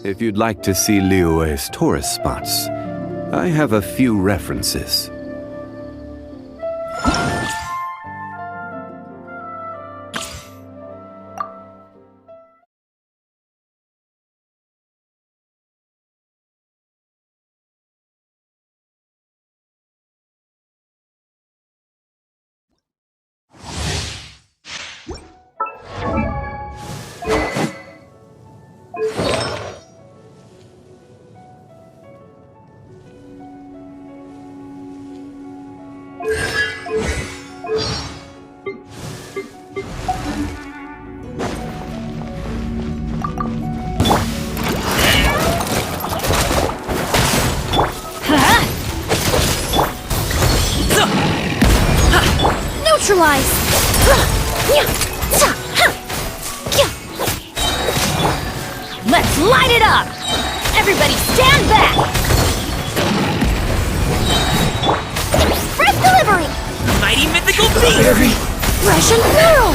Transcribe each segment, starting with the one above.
If you'd like to see Liyue's tourist spots, I have a few references. Neutralize! Let's light it up! Everybody stand back! Express delivery! Mighty mythical beast! Russian whirl!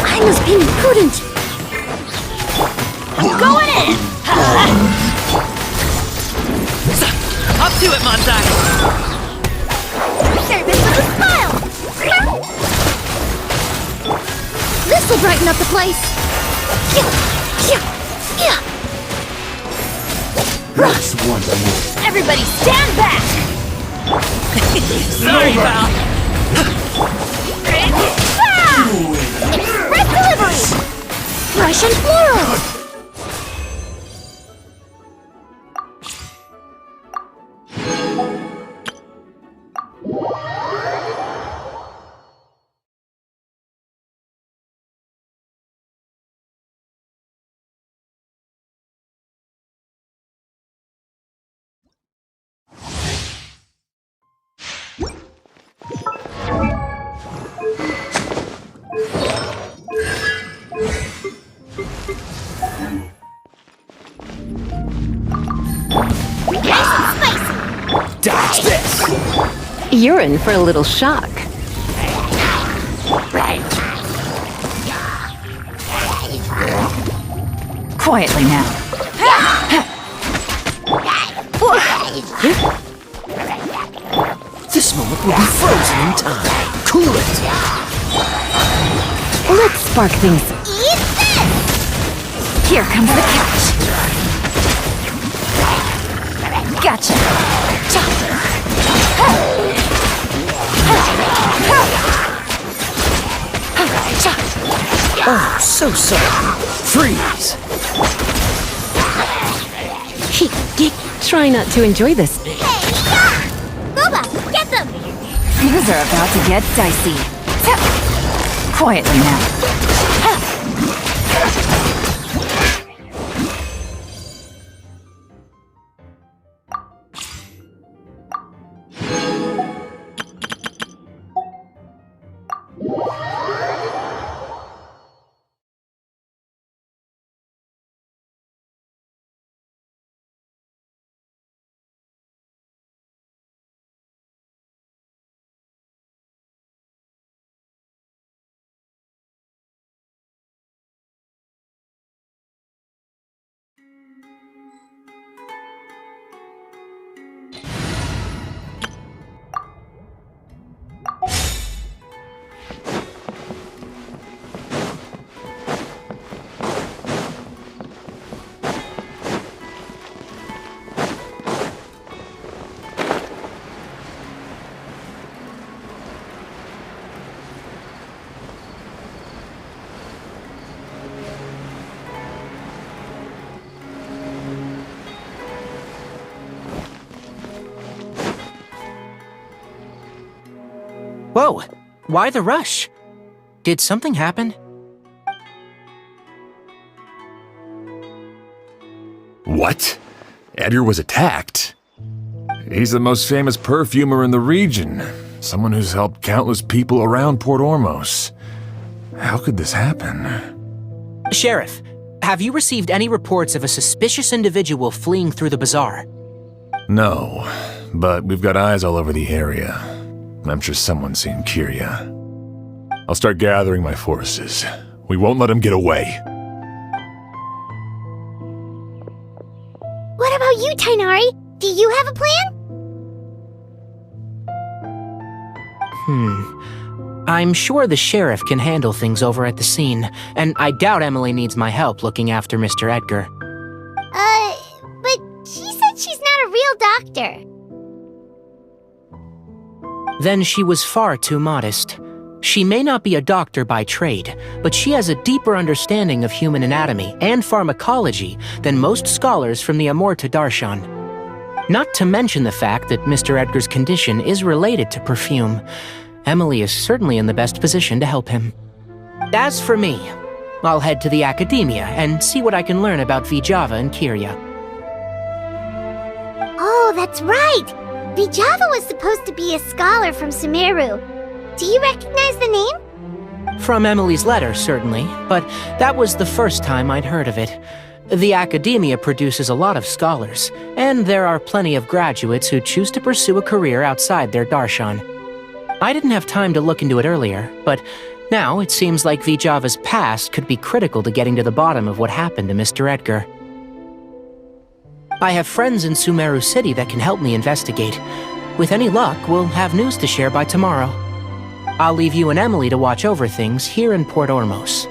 I was being prudent! Going in! Up to it, Manzai! Service with a smile! This'll brighten up the place! That's wonderful. Everybody stand back! Sorry, pal! Express delivery! Russian floral! Dodge this! You're in for a little shock. Quietly now. This moment will be frozen in time. Cool it! Let's spark things. Eat this! Here comes the catch. Gotcha. Oh, so sorry. Freeze! Try not to enjoy this. Hey, yeah! Boba, get them! Things are about to get dicey. Quietly now. Whoa! Why the rush? Did something happen? What? Edgar was attacked? He's the most famous perfumer in the region. Someone who's helped countless people around Port Ormos. How could this happen? Sheriff, have you received any reports of a suspicious individual fleeing through the bazaar? No, but we've got eyes all over the area. I'm sure someone's seen Kyria. I'll start gathering my forces. We won't let him get away. What about you, Tainari? Do you have a plan? I'm sure the sheriff can handle things over at the scene, and I doubt Emilie needs my help looking after Mr. Edgar. But she said she's not a real doctor. Then she was far too modest. She may not be a doctor by trade, but she has a deeper understanding of human anatomy and pharmacology than most scholars from the Amorta Darshan. Not to mention the fact that Mr. Edgar's condition is related to perfume. Emilie is certainly in the best position to help him. As for me, I'll head to the academia and see what I can learn about Vijava and Kirya. Oh, that's right! Vijava was supposed to be a scholar from Sumeru. Do you recognize the name? From Emilie's letter, certainly, but that was the first time I'd heard of it. The academia produces a lot of scholars, and there are plenty of graduates who choose to pursue a career outside their darshan. I didn't have time to look into it earlier, but now it seems like Vijava's past could be critical to getting to the bottom of what happened to Mr. Edgar. I have friends in Sumeru City that can help me investigate. With any luck, we'll have news to share by tomorrow. I'll leave you and Emilie to watch over things here in Port Ormos.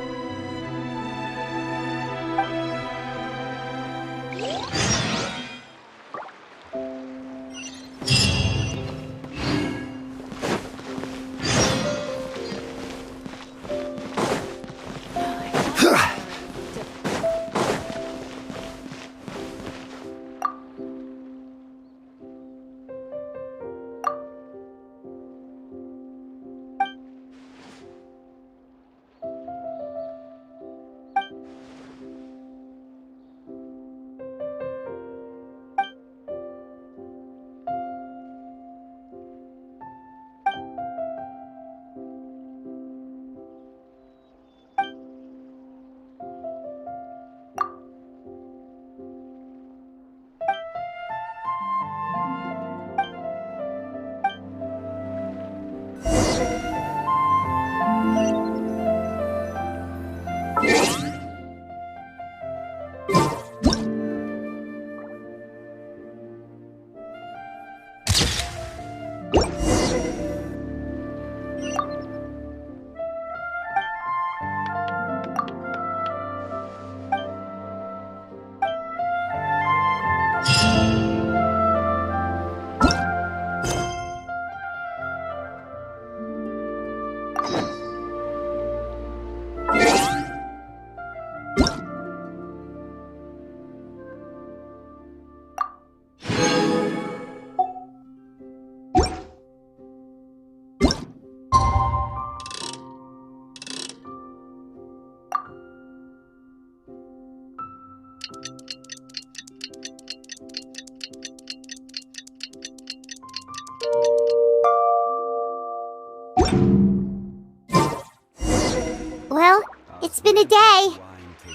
Well, it's been a day.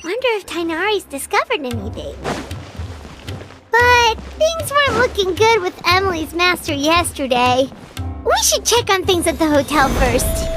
Wonder if Tainari's discovered anything. But things weren't looking good with Emilie's master yesterday. We should check on things at the hotel first.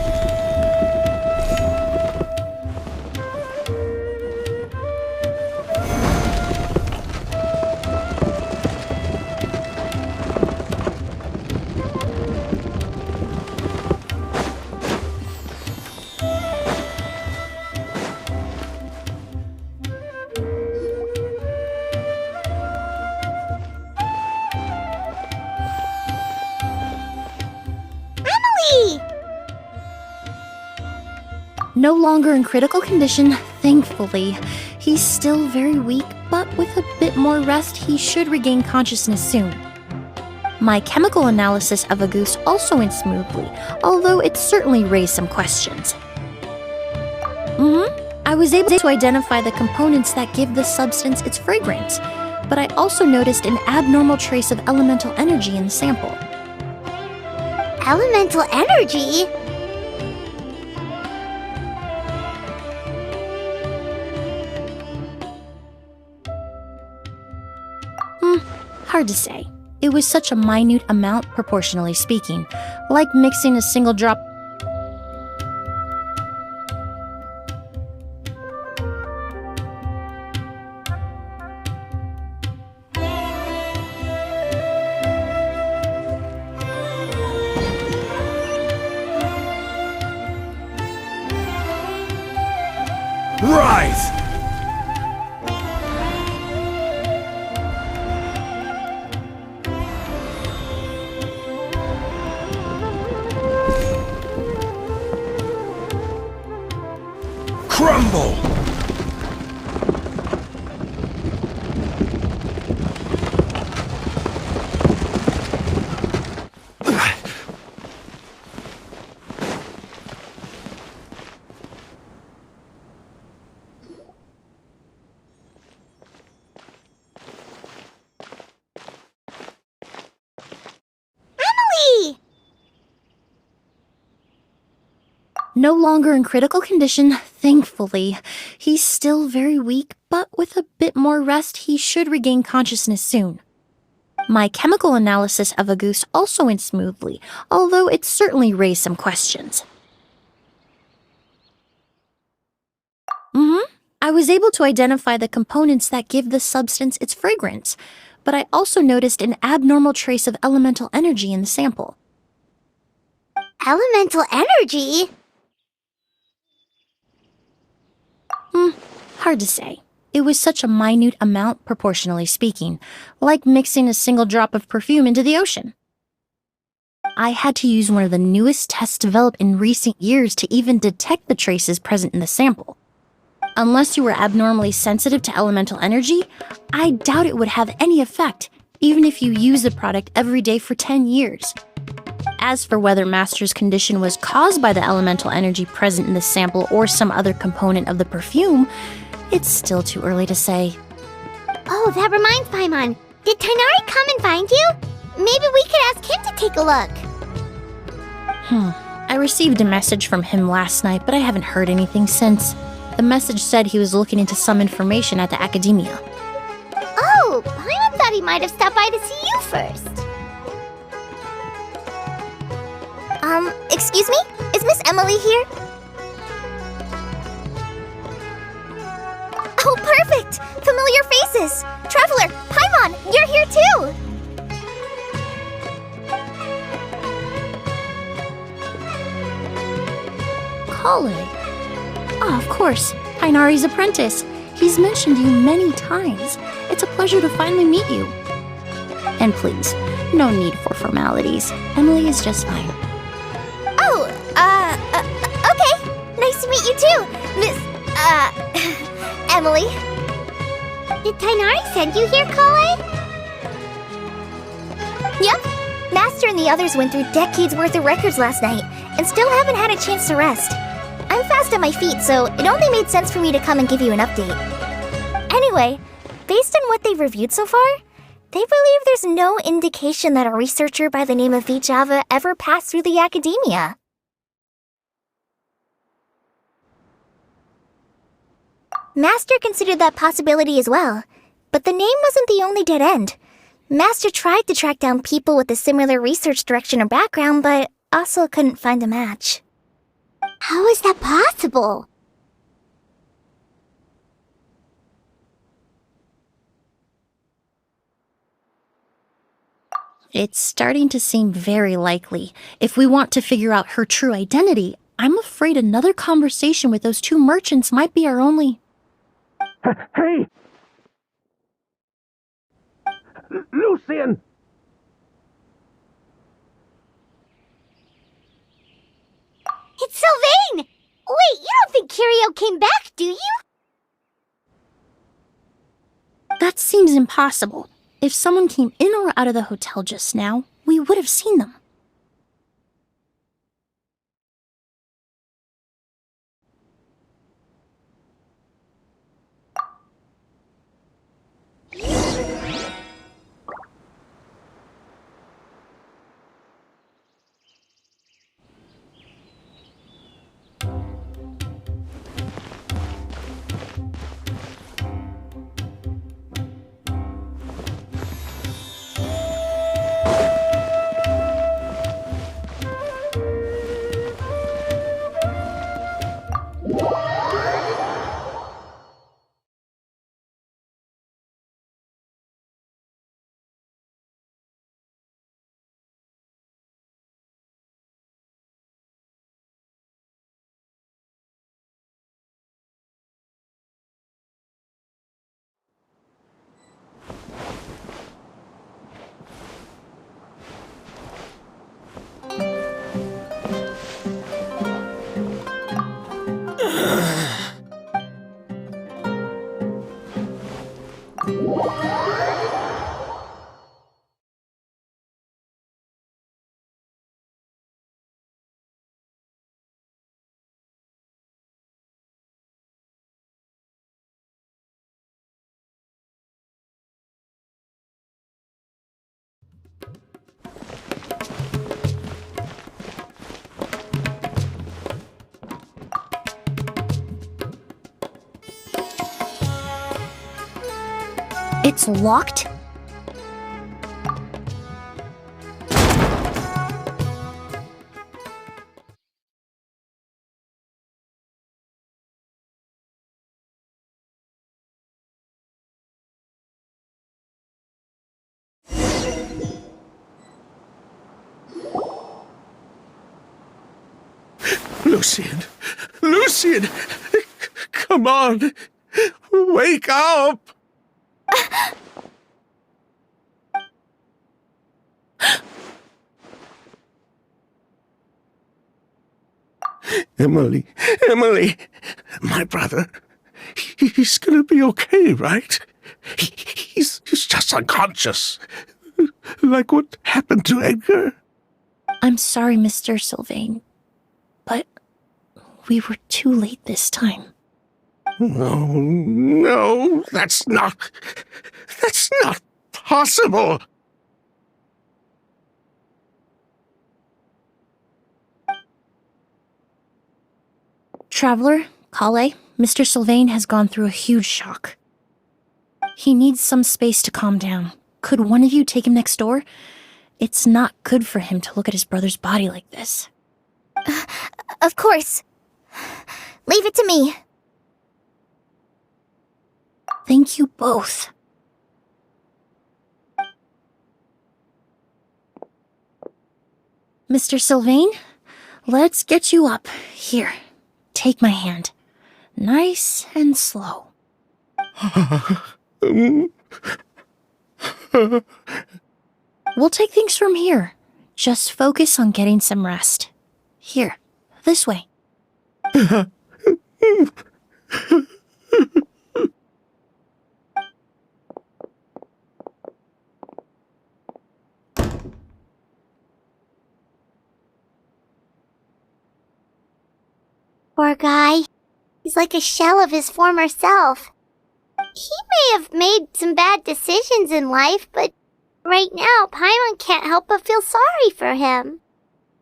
No longer in critical condition, thankfully. He's still very weak, but with a bit more rest, he should regain consciousness soon. My chemical analysis of Auguste also went smoothly, although it certainly raised some questions. I was able to identify the components that give this substance its fragrance, but I also noticed an abnormal trace of elemental energy in the sample. Elemental energy? Hard to say. It was such a minute amount, proportionally speaking, like mixing a single drop. Rise! Crumble! Emilie! No longer in critical condition, thankfully. He's still very weak, but with a bit more rest, he should regain consciousness soon. My chemical analysis of Auguste also went smoothly, although it certainly raised some questions. I was able to identify the components that give the substance its fragrance, but I also noticed an abnormal trace of elemental energy in the sample. Elemental energy? Hard to say. It was such a minute amount, proportionally speaking, like mixing a single drop of perfume into the ocean. I had to use one of the newest tests developed in recent years to even detect the traces present in the sample. Unless you were abnormally sensitive to elemental energy, I doubt it would have any effect, even if you use the product every day for 10 years. As for whether Master's condition was caused by the elemental energy present in the sample or some other component of the perfume, it's still too early to say. Oh, that reminds Paimon. Did Tighnari come and find you? Maybe we could ask him to take a look. I received a message from him last night, but I haven't heard anything since. The message said he was looking into some information at the Academia. Oh, Paimon thought he might have stopped by to see you first. Excuse me? Is Miss Emilie here? Oh, perfect! Familiar faces! Traveler, Paimon, you're here too! Kale. Ah, of course. Tighnari's apprentice. He's mentioned you many times. It's a pleasure to finally meet you. And please, no need for formalities. Emilie is just fine. Oh, okay. Nice to meet you too, Miss, Emilie. Did Tighnari send you here, Kale? Yep. Master and the others went through decades worth of records last night and still haven't had a chance to rest. I'm fast on my feet, so it only made sense for me to come and give you an update. Anyway, based on what they've reviewed so far, they believe there's no indication that a researcher by the name of Vijava ever passed through the Academia. Master considered that possibility as well, but the name wasn't the only dead end. Master tried to track down people with a similar research direction or background, but also couldn't find a match. How is that possible? It's starting to seem very likely. If we want to figure out her true identity, I'm afraid another conversation with those two merchants might be our only... Hey! Lucian! It's Sylvain! Wait, you don't think Kirio came back, do you? That seems impossible. If someone came in or out of the hotel just now, we would have seen them. It's locked? Lucian! Lucian! Come on! Wake up! Emilie! Emilie! My brother. He's gonna be okay, right? He's just unconscious. Like what happened to Edgar. I'm sorry, Mr. Sylvain, but we were too late this time. No, that's not possible. Traveler, Kale, Mr. Sylvain has gone through a huge shock. He needs some space to calm down. Could one of you take him next door? It's not good for him to look at his brother's body like this. Of course. Leave it to me. Thank you both. Mr. Sylvain, let's get you up. Here, take my hand. Nice and slow. We'll take things from here. Just focus on getting some rest. Here, this way. Poor guy. He's like a shell of his former self. He may have made some bad decisions in life, but right now, Paimon can't help but feel sorry for him.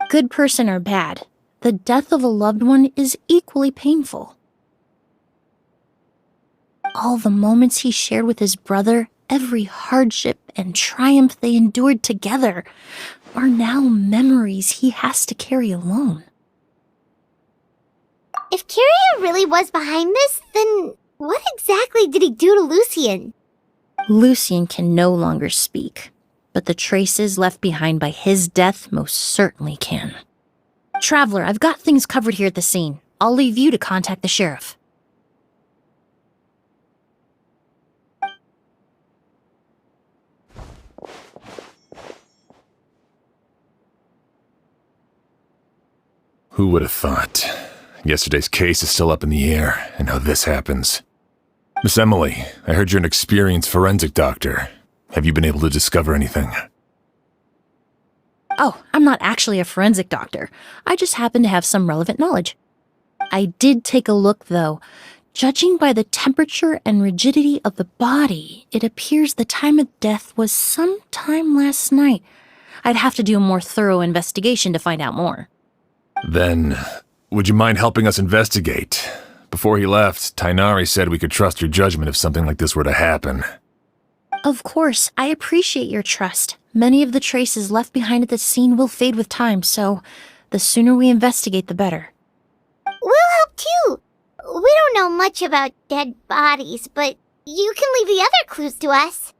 Good person or bad, the death of a loved one is equally painful. All the moments he shared with his brother, every hardship and triumph they endured together, are now memories he has to carry alone. If Kiria really was behind this, then what exactly did he do to Lucian? Lucian can no longer speak, but the traces left behind by his death most certainly can. Traveler, I've got things covered here at the scene. I'll leave you to contact the sheriff. Who would have thought? Yesterday's case is still up in the air, and now this happens. Miss Emilie, I heard you're an experienced forensic doctor. Have you been able to discover anything? Oh, I'm not actually a forensic doctor. I just happen to have some relevant knowledge. I did take a look, though. Judging by the temperature and rigidity of the body, it appears the time of death was sometime last night. I'd have to do a more thorough investigation to find out more. Then, would you mind helping us investigate? Before he left, Tainari said we could trust your judgment if something like this were to happen. Of course, I appreciate your trust. Many of the traces left behind at the scene will fade with time, so the sooner we investigate, the better. We'll help too. We don't know much about dead bodies, but you can leave the other clues to us.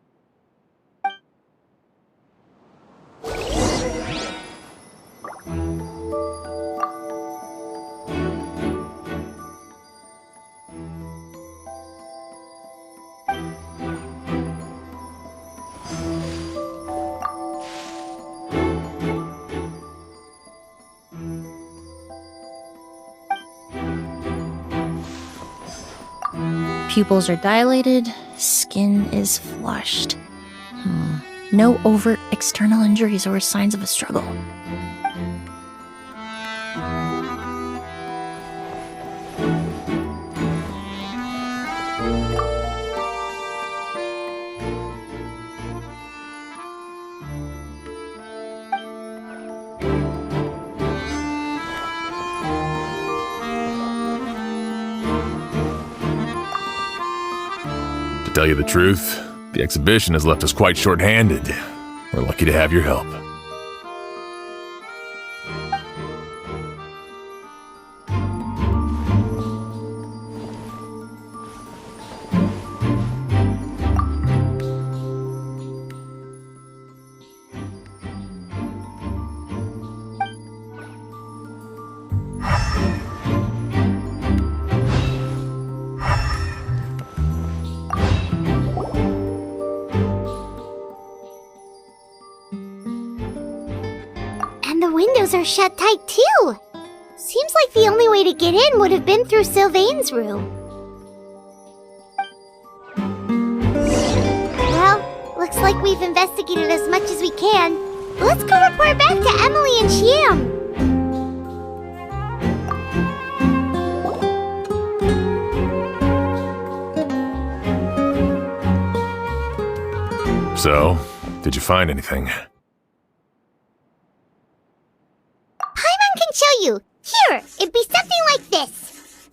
Pupils are dilated, skin is flushed. No overt external injuries or signs of a struggle. To tell you the truth, the The exhibition has left us quite short-handed. We're lucky to have your help. And the windows are shut tight too. Seems like the only way to get in would have been through Sylvain's room. Well, looks like we've investigated as much as we can. Let's go report back to Emilie and Shiam. So, did you find anything? Paimon can show you. Here, it'd be something like this.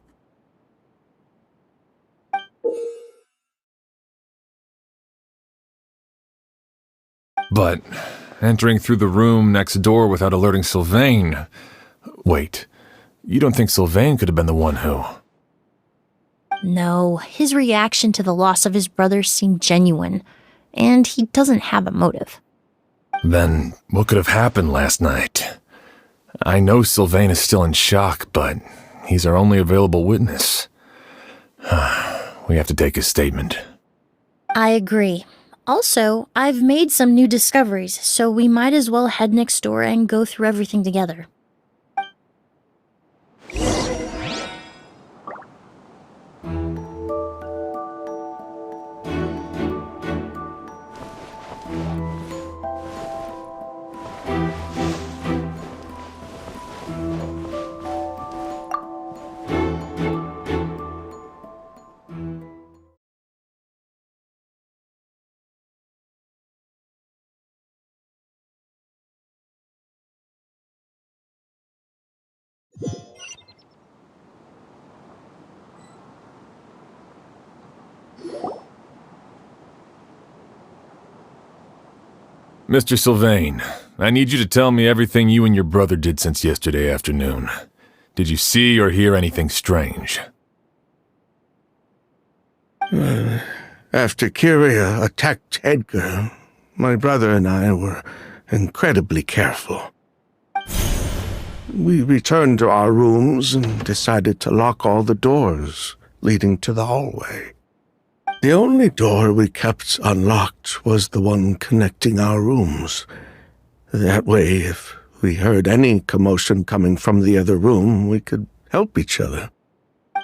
But entering through the room next door without alerting Sylvain... Wait, you don't think Sylvain could have been the one who... No, his reaction to the loss of his brother seemed genuine, and he doesn't have a motive. Then what could have happened last night? I know Sylvain is still in shock, but he's our only available witness. We have to take his statement. I agree. Also, I've made some new discoveries, so we might as well head next door and go through everything together. Mr. Sylvain, I need you to tell me everything you and your brother did since yesterday afternoon. Did you see or hear anything strange? After Kyria attacked Edgar, my brother and I were incredibly careful. We returned to our rooms and decided to lock all the doors leading to the hallway. The only door we kept unlocked was the one connecting our rooms. That way, if we heard any commotion coming from the other room, we could help each other.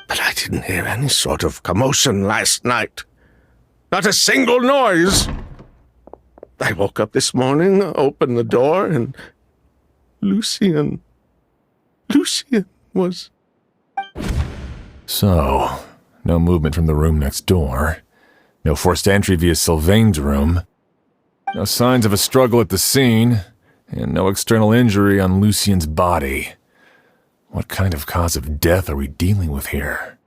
But I didn't hear any sort of commotion last night. Not a single noise. I woke up this morning, opened the door, and Lucien was... So, no movement from the room next door. No forced entry via Sylvain's room. No signs of a struggle at the scene. And no external injury on Lucien's body. What kind of cause of death are we dealing with here?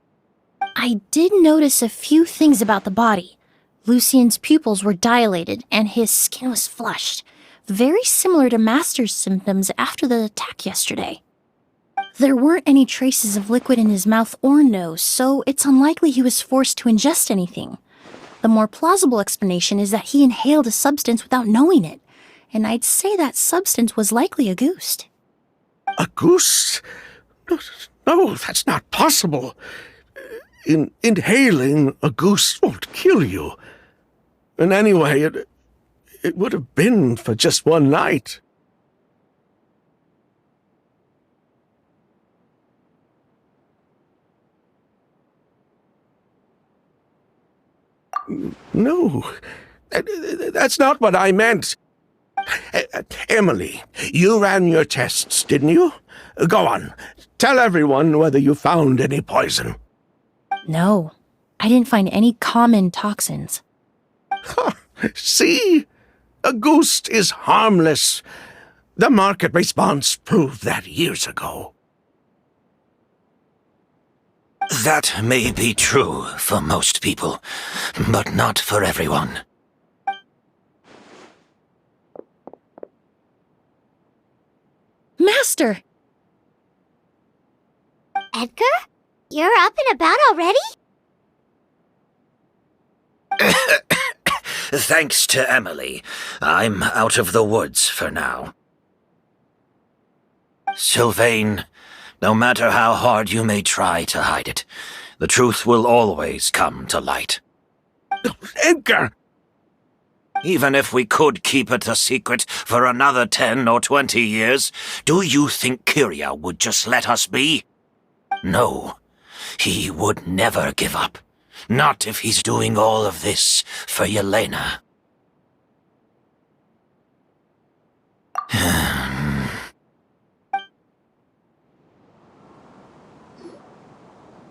I did notice a few things about the body. Lucien's pupils were dilated, and his skin was flushed. Very similar to Master's symptoms after the attack yesterday. There weren't any traces of liquid in his mouth or nose, so it's unlikely he was forced to ingest anything. The more plausible explanation is that he inhaled a substance without knowing it, and I'd say that substance was likely a goose. A goose? No, that's not possible. Inhaling a goose won't kill you. And anyway, it would have been for just one night. No, that's not what I meant. Emilie, you ran your tests, didn't you? Go on, tell everyone whether you found any poison. No, I didn't find any common toxins. See? A goose is harmless. The market response proved that years ago. That may be true for most people, but not for everyone. master. Edgar? You're up and about already? Thanks to Emilie, I'm out of the woods for now. Sylvain, no matter how hard you may try to hide it, the truth will always come to light. Edgar! Even if we could keep it a secret for another 10 or 20 years, do you think Kyria would just let us be? No, he would never give up. Not if he's doing all of this for Yelena.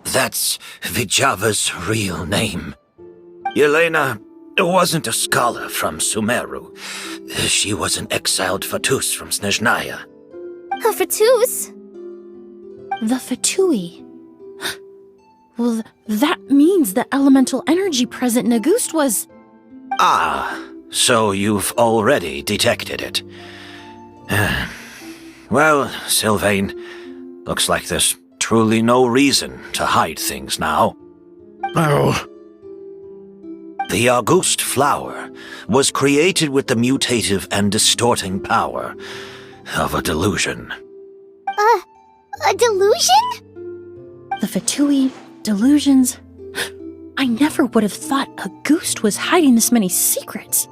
That's Vijava's real name. Yelena wasn't a scholar from Sumeru. She was an exiled Fatus from Snezhnaya. A Fatus? The Fatui. Well, that means the elemental energy present in Auguste was... Ah, so you've already detected it. Well, Sylvain, looks like there's truly no reason to hide things now. Oh. The Auguste flower was created with the mutative and distorting power of a delusion. A delusion? The Fatui, delusions... I never would have thought Auguste was hiding this many secrets.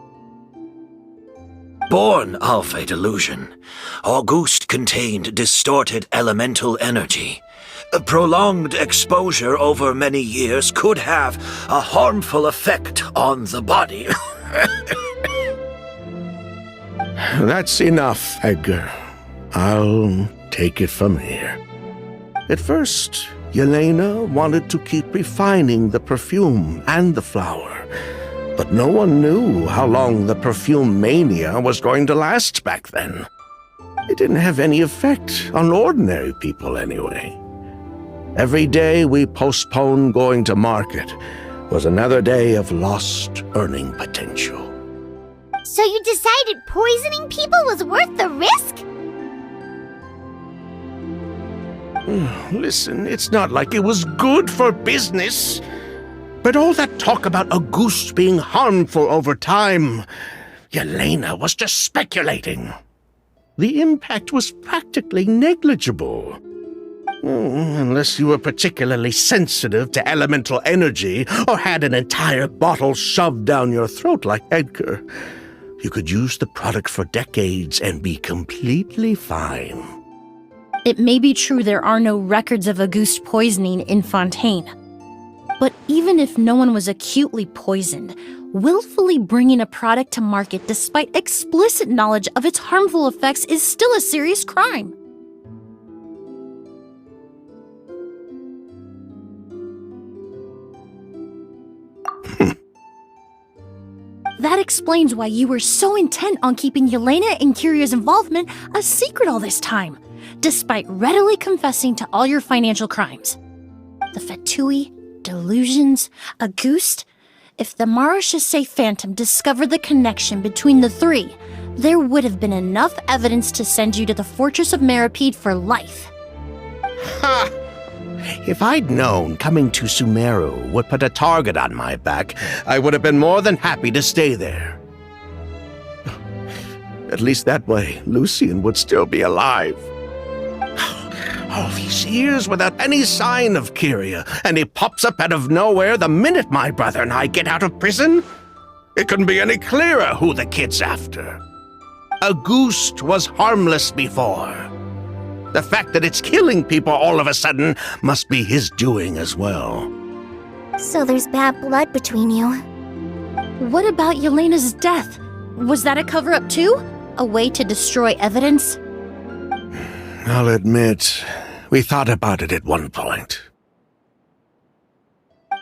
Born of a delusion, Auguste contained distorted elemental energy. A prolonged exposure over many years could have a harmful effect on the body. That's enough, Edgar. I'll take it from here. At first, Yelena wanted to keep refining the perfume and the flower, but no one knew how long the perfume mania was going to last back then. It didn't have any effect on ordinary people anyway. Every day we postponed going to market was another day of lost earning potential. So you decided poisoning people was worth the risk? Listen, it's not like it was good for business. But all that talk about Auguste being harmful over time, Yelena was just speculating. The impact was practically negligible. Unless you were particularly sensitive to elemental energy or had an entire bottle shoved down your throat like Edgar, you could use the product for decades and be completely fine. It may be true there are no records of Auguste poisoning in Fontaine. But even if no one was acutely poisoned, willfully bringing a product to market despite explicit knowledge of its harmful effects is still a serious crime. That explains why you were so intent on keeping Yelena and Kyria's involvement a secret all this time, despite readily confessing to all your financial crimes. The Fatui, delusions, Auguste. If the Marechaussee Phantom discovered the connection between the three, there would have been enough evidence to send you to the Fortress of Meripede for life. Ha! If I'd known coming to Sumeru would put a target on my back, I would have been more than happy to stay there. At least that way, Lucien would still be alive. All these years without any sign of Kyria, and he pops up out of nowhere the minute my brother and I get out of prison? It couldn't be any clearer who the kid's after. Auguste was harmless before. The fact that it's killing people all of a sudden must be his doing as well. So there's bad blood between you. What about Yelena's death? Was that a cover-up too? A way to destroy evidence? I'll admit, we thought about it at one point.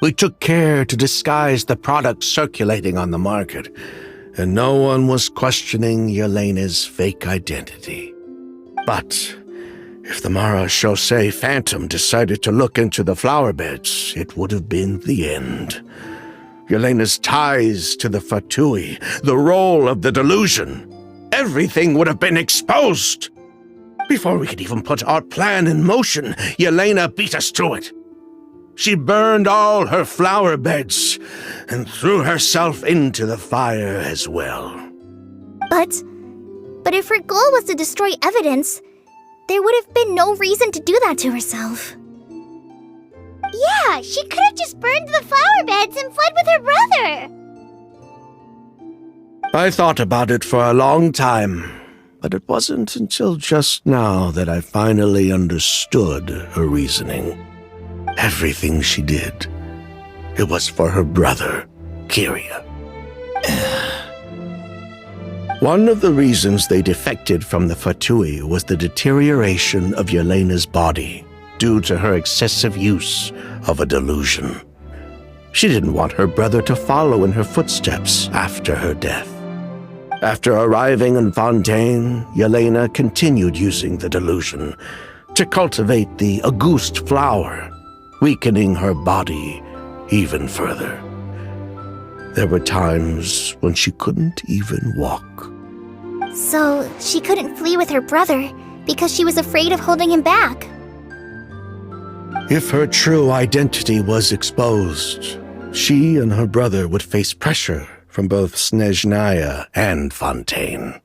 We took care to disguise the product circulating on the market, and no one was questioning Yelena's fake identity. But if the Marechaussee Phantom decided to look into the flower beds, it would have been the end. Yelena's ties to the Fatui, the role of the delusion, everything would have been exposed. Before we could even put our plan in motion, Yelena beat us to it. She burned all her flower beds and threw herself into the fire as well. But if her goal was to destroy evidence, there would have been no reason to do that to herself. Yeah, she could have just burned the flower beds and fled with her brother. I thought about it for a long time, but it wasn't until just now that I finally understood her reasoning. Everything she did, it was for her brother, Kyria. One of the reasons they defected from the Fatui was the deterioration of Yelena's body due to her excessive use of a delusion. She didn't want her brother to follow in her footsteps after her death. After arriving in Fontaine, Yelena continued using the delusion to cultivate the Auguste flower, weakening her body even further. There were times when she couldn't even walk. So she couldn't flee with her brother because she was afraid of holding him back. If her true identity was exposed, she and her brother would face pressure from both Snezhnaya and Fontaine.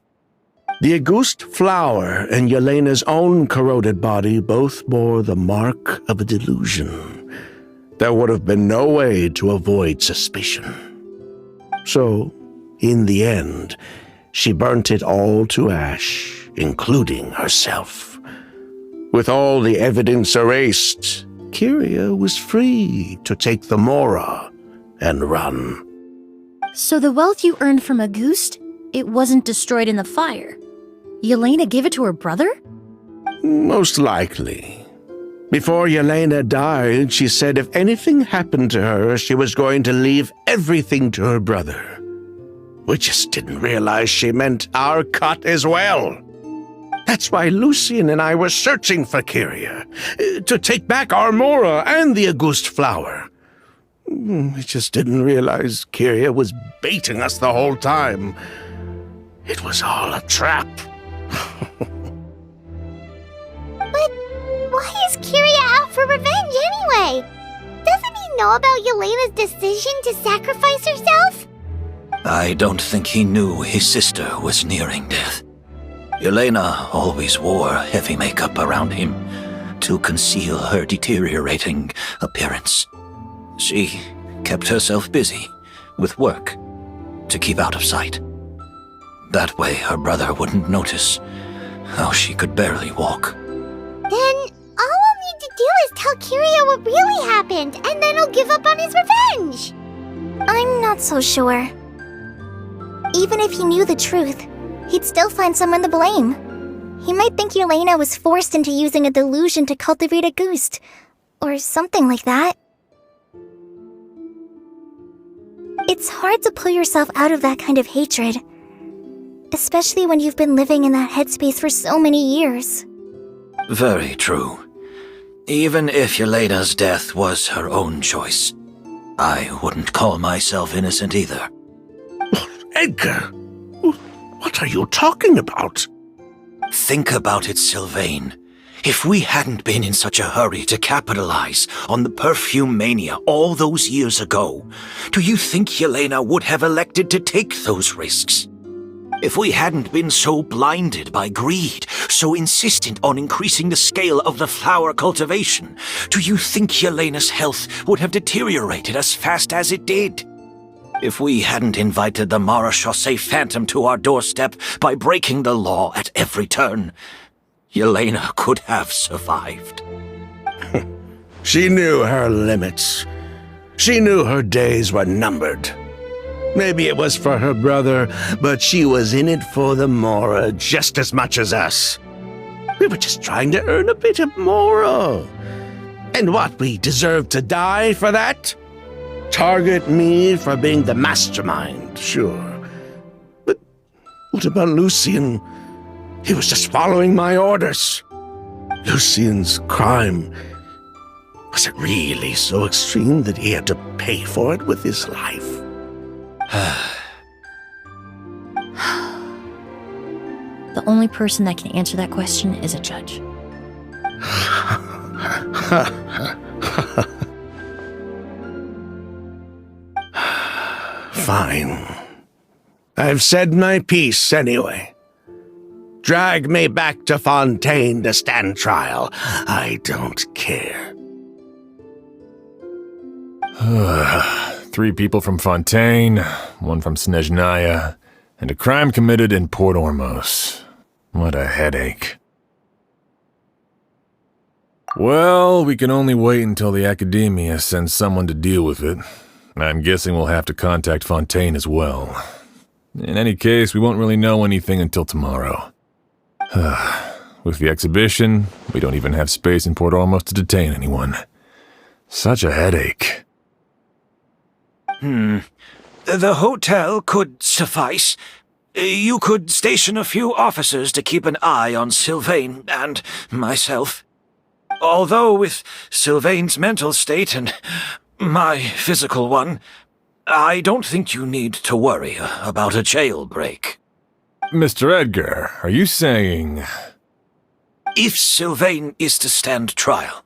The Auguste flower and Yelena's own corroded body both bore the mark of a delusion. There would have been no way to avoid suspicion. So, in the end, she burnt it all to ash, including herself. With all the evidence erased, Kyria was free to take the Mora and run. So the wealth you earned from Auguste, it wasn't destroyed in the fire. Yelena gave it to her brother? Most likely. Before Yelena died, she said if anything happened to her, she was going to leave everything to her brother. We just didn't realize she meant our cut as well. That's why Lucien and I were searching for Kyria, to take back our Mora and the Auguste flower. We just didn't realize Kyria was baiting us the whole time. It was all a trap. But why is Kyria out for revenge anyway? Doesn't he know about Yelena's decision to sacrifice herself? I don't think he knew his sister was nearing death. Yelena always wore heavy makeup around him to conceal her deteriorating appearance. She kept herself busy with work to keep out of sight. That way her brother wouldn't notice how she could barely walk. Then all we'll need to do is tell Kyria what really happened, and then he'll give up on his revenge. I'm not so sure. Even if he knew the truth, he'd still find someone to blame. He might think Yelena was forced into using a delusion to cultivate a Auguste, or something like that. It's hard to pull yourself out of that kind of hatred, especially when you've been living in that headspace for so many years. Very true. Even if Yelena's death was her own choice, I wouldn't call myself innocent either. Edgar, what are you talking about? Think about it, Sylvain. If we hadn't been in such a hurry to capitalize on the perfume mania all those years ago, do you think Yelena would have elected to take those risks? If we hadn't been so blinded by greed, so insistent on increasing the scale of the flower cultivation, do you think Yelena's health would have deteriorated as fast as it did? If we hadn't invited the Marechaussee Phantom to our doorstep by breaking the law at every turn, Yelena could have survived. She knew her limits. She knew her days were numbered. Maybe it was for her brother, but she was in it for the Mora just as much as us. We were just trying to earn a bit of Mora. And what, we deserve to die for that? Target me for being the mastermind, sure. But what about Lucien? He was just following my orders. Lucien's crime, was it really so extreme that he had to pay for it with his life? The only person that can answer that question is a judge. Fine. I've said my piece anyway. Drag me back to Fontaine to stand trial. I don't care. 3 people from Fontaine, 1 from Snezhnaya, and a crime committed in Port Ormos. What a headache. Well, we can only wait until the Academia sends someone to deal with it. I'm guessing we'll have to contact Fontaine as well. In any case, we won't really know anything until tomorrow. With the exhibition, we don't even have space in Port Ormos to detain anyone. Such a headache. The hotel could suffice. You could station a few officers to keep an eye on Sylvain and myself. Although with Sylvain's mental state and my physical one, I don't think you need to worry about a jailbreak. Mr. Edgar, are you saying... If Sylvain is to stand trial,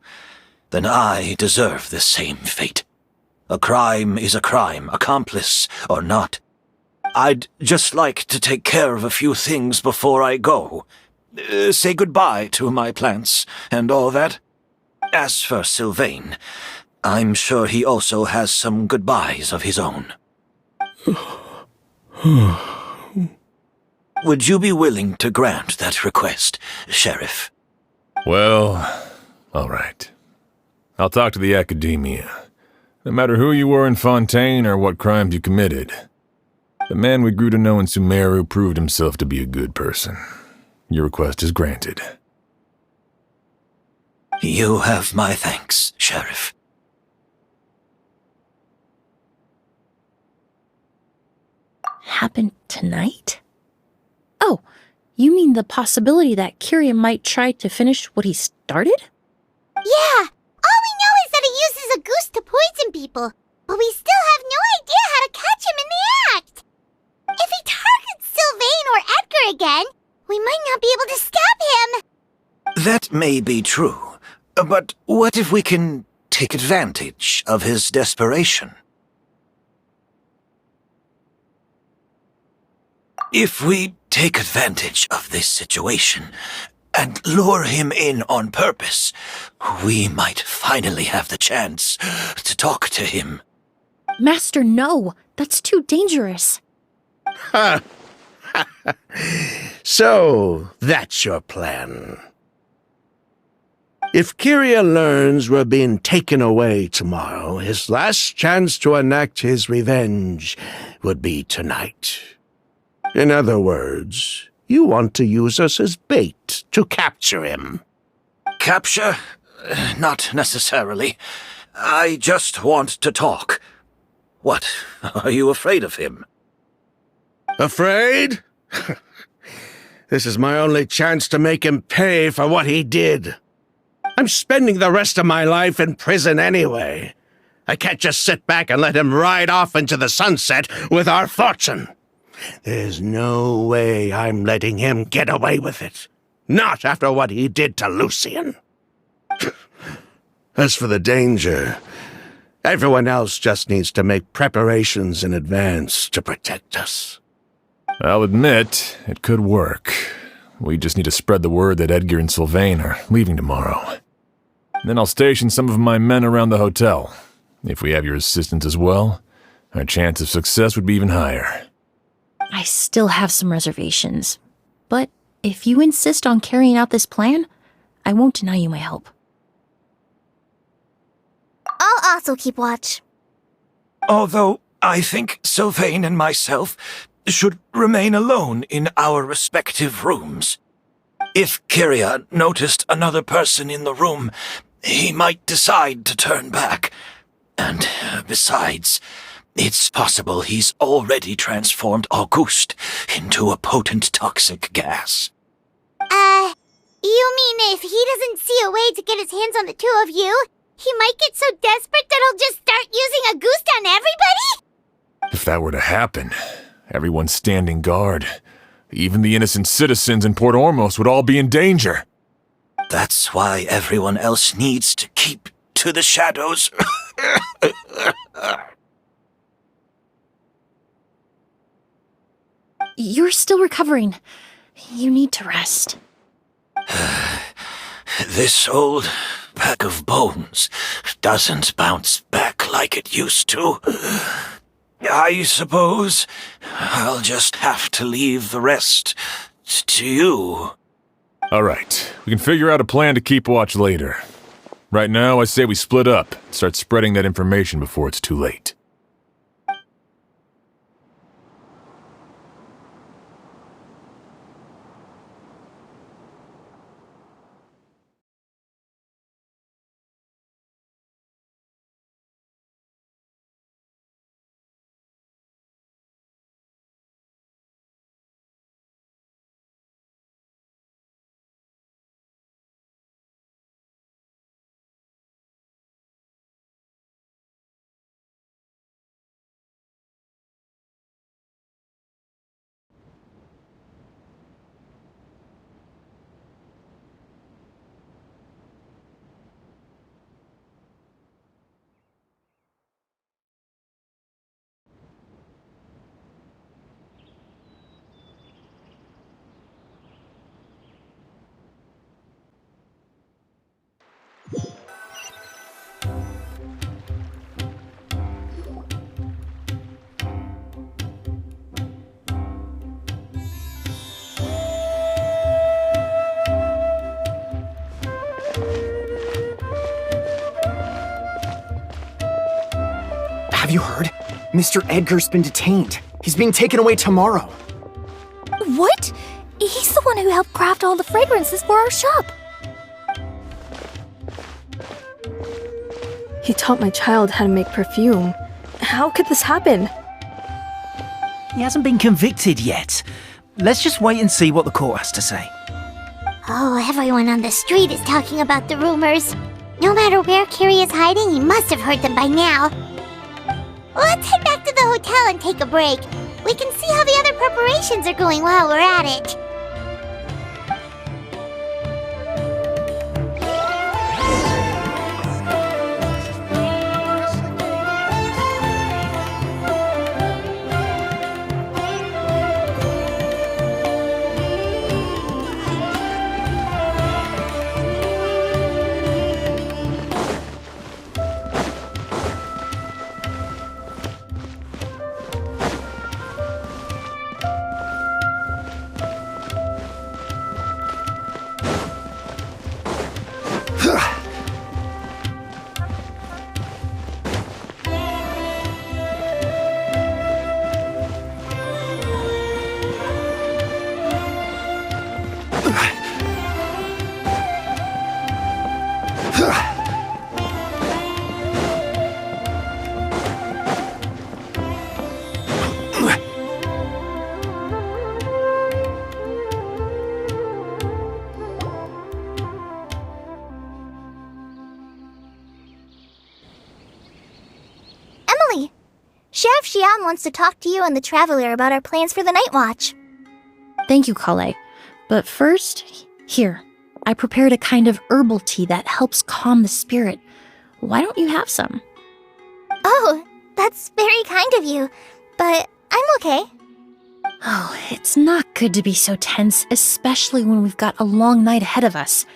then I deserve the same fate. A crime is a crime, accomplice or not. I'd just like to take care of a few things before I go. Say goodbye to my plants and all that. As for Sylvain, I'm sure he also has some goodbyes of his own. Would you be willing to grant that request, Sheriff? Well, all right. I'll talk to the Academia. No matter who you were in Fontaine or what crimes you committed, the man we grew to know in Sumeru proved himself to be a good person. Your request is granted. You have my thanks, Sheriff. Happened tonight? Oh, you mean the possibility that Kiria might try to finish what he started? Yeah! All we know is that he uses a goose to poison people, but we still have no idea how to catch him in the act! If he targets Sylvain or Edgar again, we might not be able to stop him! That may be true, but what if we can take advantage of his desperation? If we take advantage of this situation and lure him in on purpose, we might finally have the chance to talk to him. Master, no! That's too dangerous. So, that's your plan. If Kiria learns we're being taken away tomorrow, his last chance to enact his revenge would be tonight. In other words, you want to use us as bait to capture him. Capture? Not necessarily. I just want to talk. What? Are you afraid of him? Afraid? This is my only chance to make him pay for what he did. I'm spending the rest of my life in prison anyway. I can't just sit back and let him ride off into the sunset with our fortune. There's no way I'm letting him get away with it. Not after what he did to Lucian. As for the danger, everyone else just needs to make preparations in advance to protect us. I'll admit, it could work. We just need to spread the word that Edgar and Sylvain are leaving tomorrow. Then I'll station some of my men around the hotel. If we have your assistance as well, our chance of success would be even higher. I still have some reservations, but if you insist on carrying out this plan, I won't deny you my help. I'll also keep watch. Although I think Sylvain and myself should remain alone in our respective rooms. If Kiria noticed another person in the room, he might decide to turn back. And besides, it's possible he's already transformed Auguste into a potent toxic gas. You mean if he doesn't see a way to get his hands on the two of you, he might get so desperate that he'll just start using Auguste on everybody? If that were to happen, everyone's standing guard, Even the innocent citizens in Port Ormos would all be in danger. That's why everyone else needs to keep to the shadows. You're still recovering. You need to rest. This old bag of bones doesn't bounce back like it used to. I suppose I'll just have to leave the rest to you. All right, we can figure out a plan to keep watch later. Right now, I say we split up, start spreading that information before it's too late. Have you heard? Mr. Edgar's been detained. He's being taken away tomorrow. What? He's the one who helped craft all the fragrances for our shop. He taught my child how to make perfume. How could this happen? He hasn't been convicted yet. Let's just wait and see what the court has to say. Oh, everyone on the street is talking about the rumors. No matter where Kiri is hiding, he must have heard them by now. Let's head back to the hotel and take a break. We can see how the other preparations are going while we're at it. Sheriff Xian wants to talk to you and the Traveler about our plans for the Night Watch. Thank you, Kale. But first, here. I prepared a kind of herbal tea that helps calm the spirit. Why don't you have some? Oh, that's very kind of you, but I'm okay. Oh, it's not good to be so tense, especially when we've got a long night ahead of us.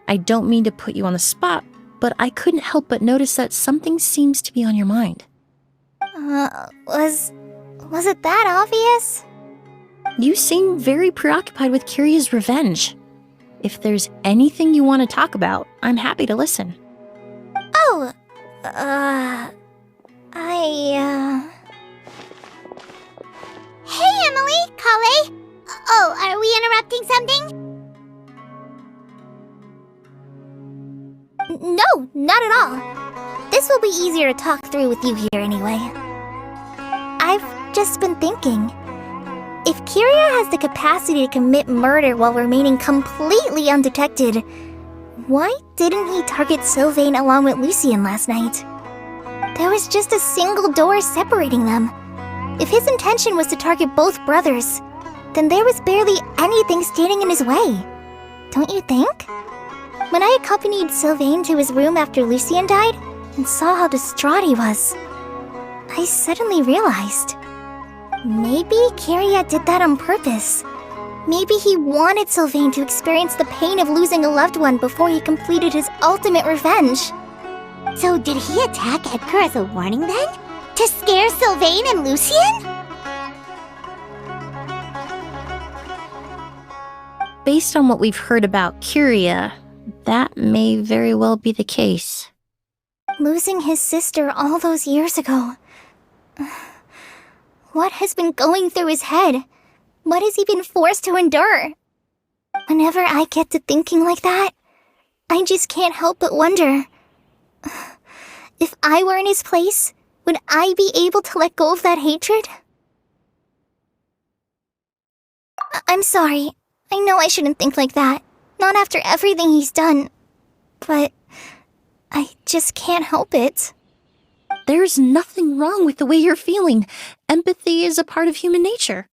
I don't mean to put you on the spot, but I couldn't help but notice that something seems to be on your mind. Was it that obvious? You seem very preoccupied with Kiria's revenge. If there's anything you want to talk about, I'm happy to listen. Oh, Hey, Emily, Kale. Oh, are we interrupting something? No, not at all. This will be easier to talk through with you here anyway. I've just been thinking. If Kiria has the capacity to commit murder while remaining completely undetected, why didn't he target Sylvain along with Lucien last night? There was just a single door separating them. If his intention was to target both brothers, then there was barely anything standing in his way. Don't you think? When I accompanied Sylvain to his room after Lucien died and saw how distraught he was, I suddenly realized, maybe Kyria did that on purpose. Maybe he wanted Sylvain to experience the pain of losing a loved one before he completed his ultimate revenge. So did he attack Edgar as a warning then? To scare Sylvain and Lucien? Based on what we've heard about Kyria, that may very well be the case. Losing his sister all those years ago. What has been going through his head? What has he been forced to endure? Whenever I get to thinking like that, I just can't help but wonder. If I were in his place, would I be able to let go of that hatred? I'm sorry. I know I shouldn't think like that. Not after everything he's done. But I just can't help it. There's nothing wrong with the way you're feeling. Empathy is a part of human nature.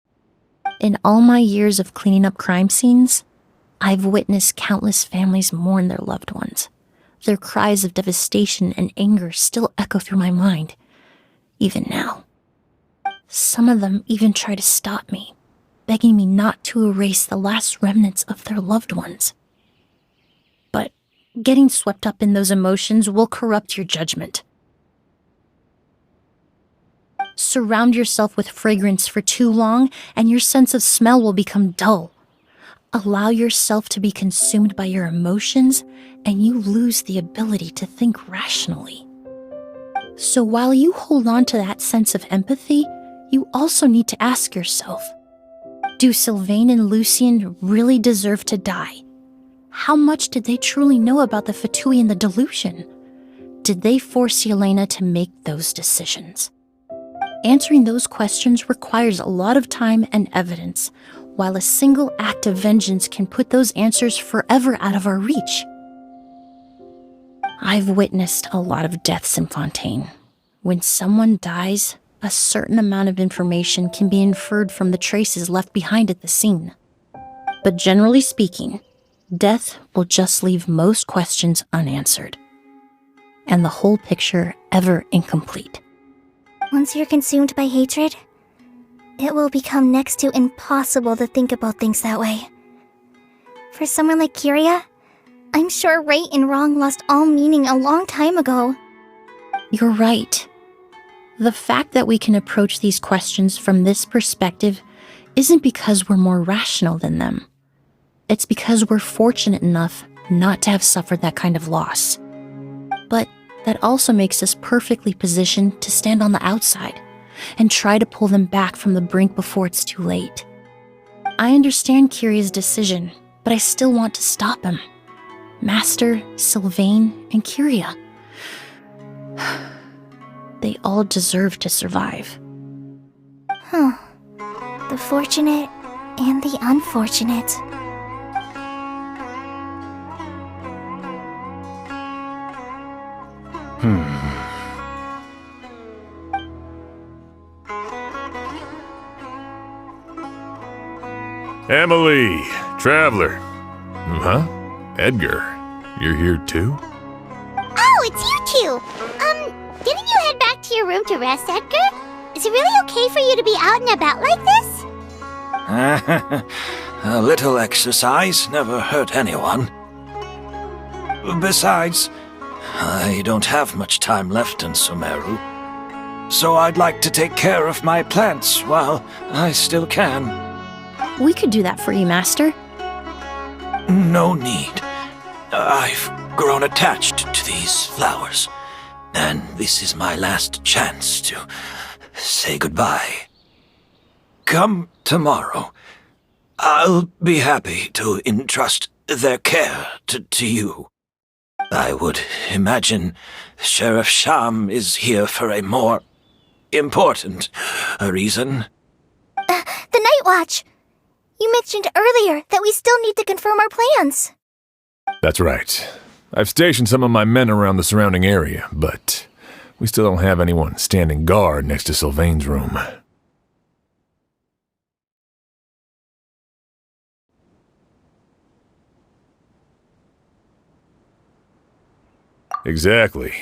In all my years of cleaning up crime scenes, I've witnessed countless families mourn their loved ones. Their cries of devastation and anger still echo through my mind, even now. Some of them even try to stop me, begging me not to erase the last remnants of their loved ones. But getting swept up in those emotions will corrupt your judgment. Surround yourself with fragrance for too long, and your sense of smell will become dull. Allow yourself to be consumed by your emotions, and you lose the ability to think rationally. So while you hold on to that sense of empathy, you also need to ask yourself, do Sylvain and Lucien really deserve to die? How much did they truly know about the Fatui and the delusion? Did they force Yelena to make those decisions? Answering those questions requires a lot of time and evidence, while a single act of vengeance can put those answers forever out of our reach. I've witnessed a lot of deaths in Fontaine. When someone dies, a certain amount of information can be inferred from the traces left behind at the scene. But generally speaking, death will just leave most questions unanswered, and the whole picture ever incomplete. Once you're consumed by hatred, it will become next to impossible to think about things that way. For someone like Kyria, I'm sure right and wrong lost all meaning a long time ago. You're right. The fact that we can approach these questions from this perspective isn't because we're more rational than them. It's because we're fortunate enough not to have suffered that kind of loss. But that also makes us perfectly positioned to stand on the outside and try to pull them back from the brink before it's too late. I understand Kyria's decision, but I still want to stop him. Master, Sylvain, and Kyria. They all deserve to survive. The fortunate and the unfortunate. Emilie, Traveler. Huh? Edgar, you're here too? Oh, it's you two! Didn't you head back to your room to rest, Edgar? Is it really okay for you to be out and about like this? A little exercise never hurt anyone. Besides, I don't have much time left in Sumeru, so I'd like to take care of my plants while I still can. We could do that for you, Master. No need. I've grown attached to these flowers, and this is my last chance to say goodbye. Come tomorrow. I'll be happy to entrust their care to you. I would imagine Sheriff Sham is here for a more important reason. The Night Watch! You mentioned earlier that we still need to confirm our plans. That's right. I've stationed some of my men around the surrounding area, but we still don't have anyone standing guard next to Sylvain's room. Exactly.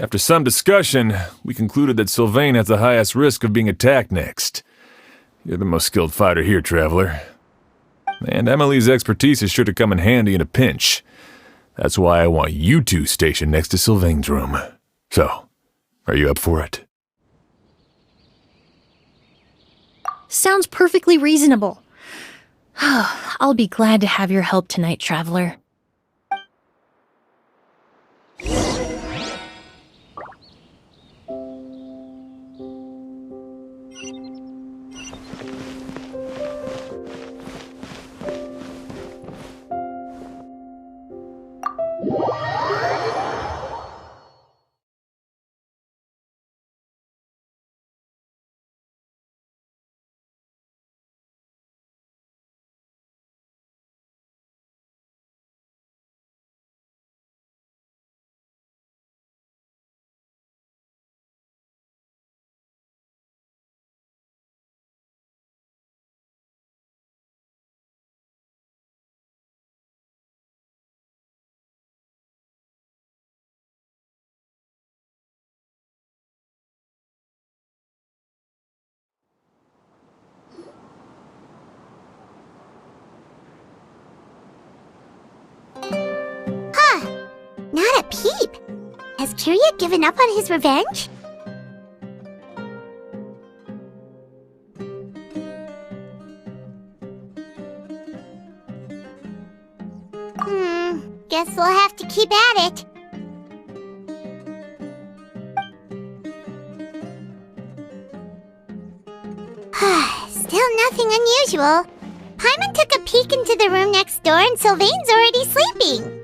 After some discussion, we concluded that Sylvain has the highest risk of being attacked next. You're the most skilled fighter here, Traveler. And Emilie's expertise is sure to come in handy in a pinch. That's why I want you two stationed next to Sylvain's room. So, are you up for it? Sounds perfectly reasonable. I'll be glad to have your help tonight, Traveler. Not a peep. Has Kyria given up on his revenge? Guess we'll have to keep at it. Still nothing unusual. Paimon took a peek into the room next door and Sylvain's already sleeping.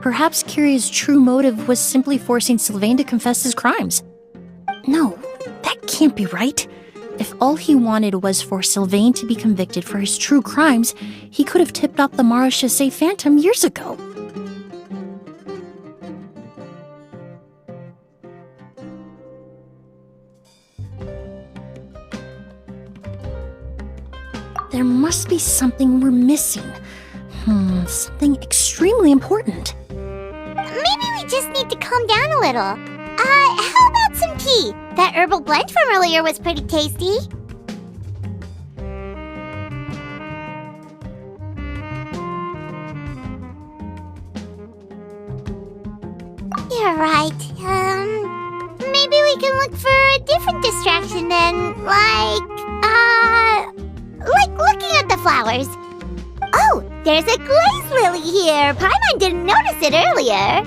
Perhaps Kyria's true motive was simply forcing Sylvain to confess his crimes. No, that can't be right. If all he wanted was for Sylvain to be convicted for his true crimes, he could have tipped off the Marechaussee Phantom years ago. There must be something we're missing. Something extremely important. Maybe we just need to calm down a little. How about some tea? That herbal blend from earlier was pretty tasty. You're right. Maybe we can look for a different distraction then, like looking at the flowers. Oh, there's a glaze lily here. Paimon didn't notice it earlier.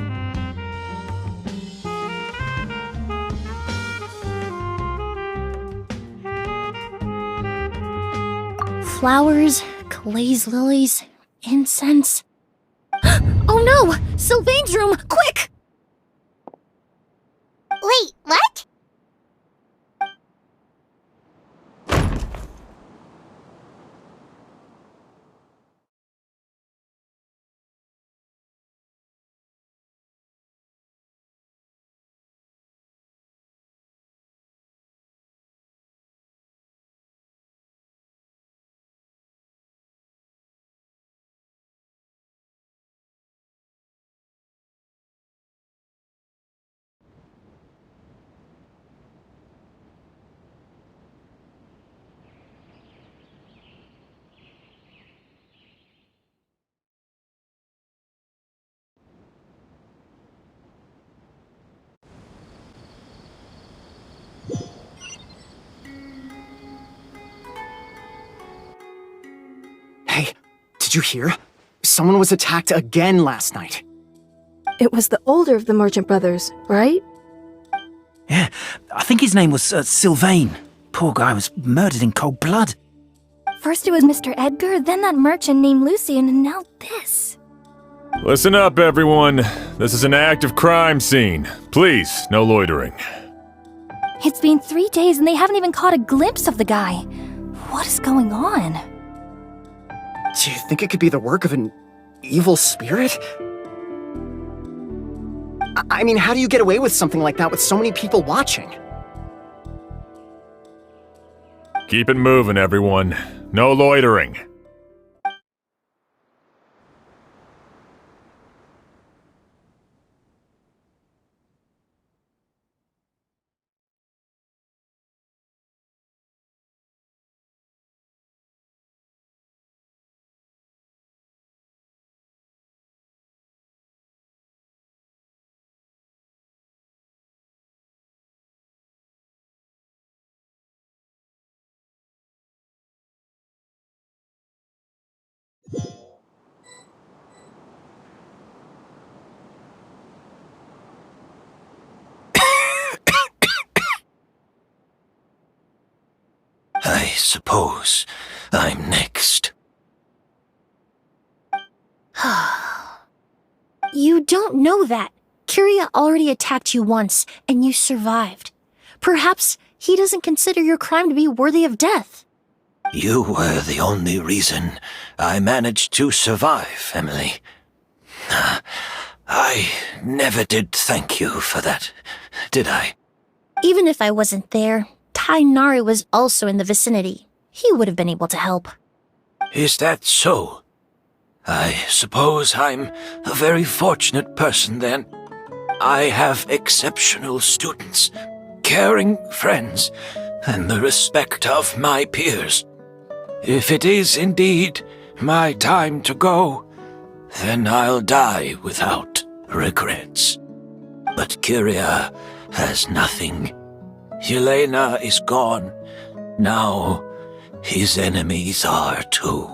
Flowers, glaze lilies, incense. Oh no! Sylvain's room! Quick! Wait, what? Hey, did you hear? Someone was attacked again last night. It was the older of the merchant brothers, right? Yeah, I think his name was Sylvain. Poor guy was murdered in cold blood. First it was Mr. Edgar, then that merchant named Lucian, and now this. Listen up, everyone. This is an active crime scene. Please, no loitering. It's been 3 days and they haven't even caught a glimpse of the guy. What is going on? Do you think it could be the work of an evil spirit? I mean, how do you get away with something like that with so many people watching? Keep it moving, everyone. No loitering. I suppose I'm next. You don't know that. Kyria already attacked you once, and you survived. Perhaps he doesn't consider your crime to be worthy of death. You were the only reason I managed to survive, Emilie. I never did thank you for that, did I? Even if I wasn't there, Tainari was also in the vicinity. He would have been able to help. Is that so? I suppose I'm a very fortunate person then. I have exceptional students, caring friends, and the respect of my peers. If it is indeed my time to go, then I'll die without regrets. But Kyria has nothing. Yelena is gone. Now, his enemies are too.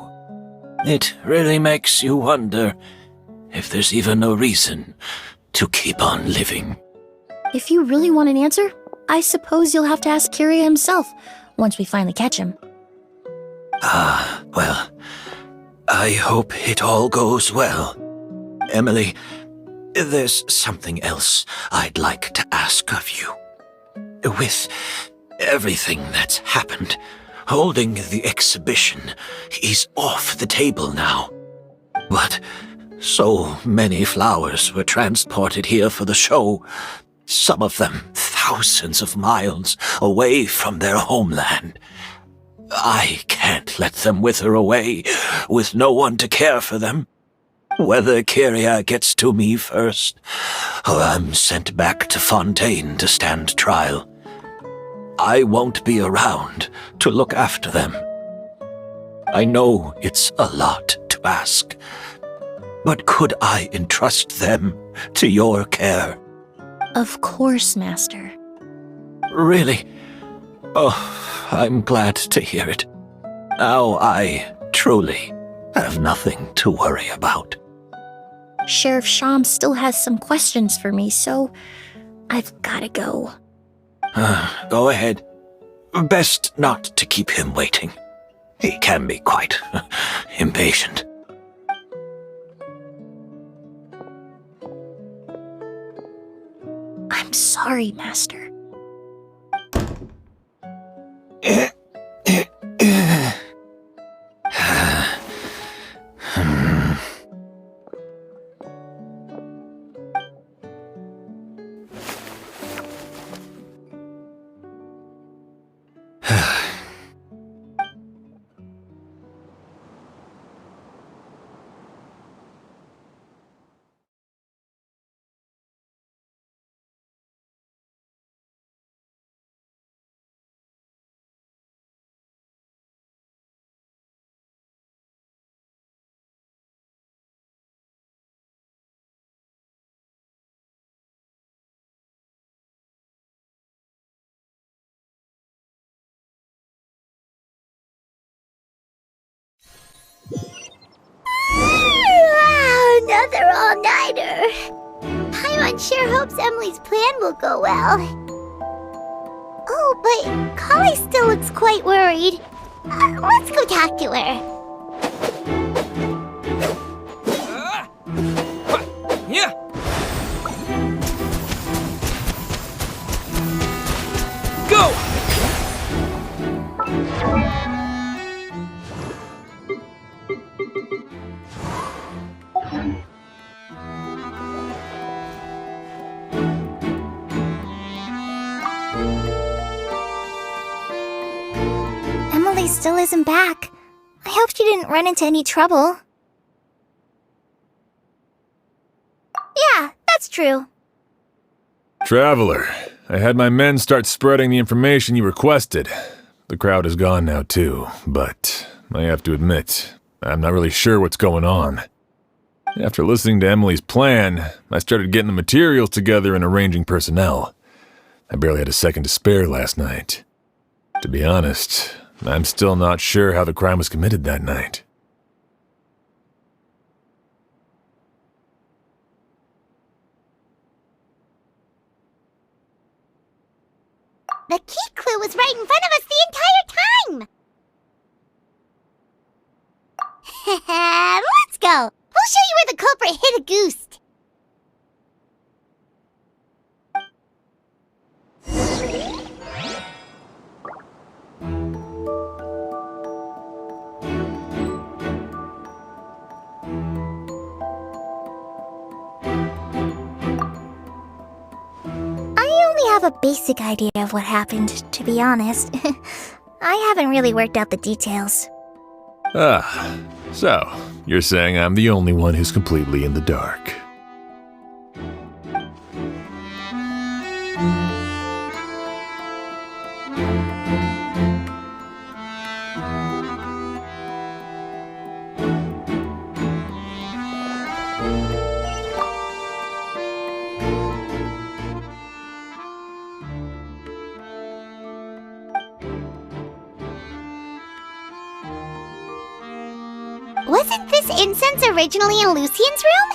It really makes you wonder if there's even a reason to keep on living. If you really want an answer, I suppose you'll have to ask Kyria himself once we finally catch him. Well, I hope it all goes well. Emilie, there's something else I'd like to ask of you. With everything that's happened, holding the exhibition is off the table now. But so many flowers were transported here for the show, some of them thousands of miles away from their homeland. I can't let them wither away with no one to care for them. Whether Kyria gets to me first, or I'm sent back to Fontaine to stand trial, I won't be around to look after them. I know it's a lot to ask, but could I entrust them to your care? Of course, Master. Really? Oh, I'm glad to hear it. Now I truly have nothing to worry about. Sheriff Sham still has some questions for me, so I've gotta go. Go ahead. Best not to keep him waiting. He can be quite impatient. I'm sorry, Master. Wow, another all-nighter. Paimon sure hopes Emily's plan will go well. Oh, but Kali still looks quite worried. Let's go talk to her. Yeah. Go! Emily still isn't back. I hope she didn't run into any trouble. Yeah, that's true. Traveler, I had my men start spreading the information you requested. The crowd is gone now too, but I have to admit, I'm not really sure what's going on. After listening to Emily's plan, I started getting the materials together and arranging personnel. I barely had a second to spare last night. To be honest, I'm still not sure how the crime was committed that night. The key clue was right in front of us the entire time! it hit a goose. I have a basic idea of what happened, to be honest. I haven't really worked out the details. Ah, so you're saying I'm the only one who's completely in the dark. Wasn't this incense originally in Lucien's room?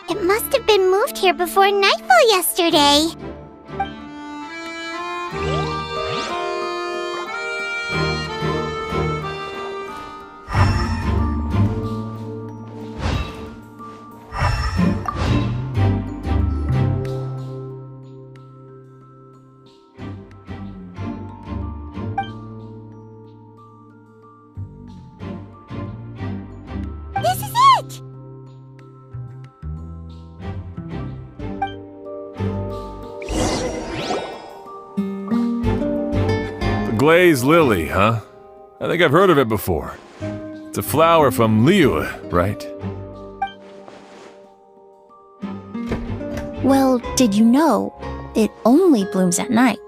It must have been moved here before nightfall yesterday. This is it! The glazed lily, huh? I think I've heard of it before. It's a flower from Liyue, right? Well, did you know it only blooms at night?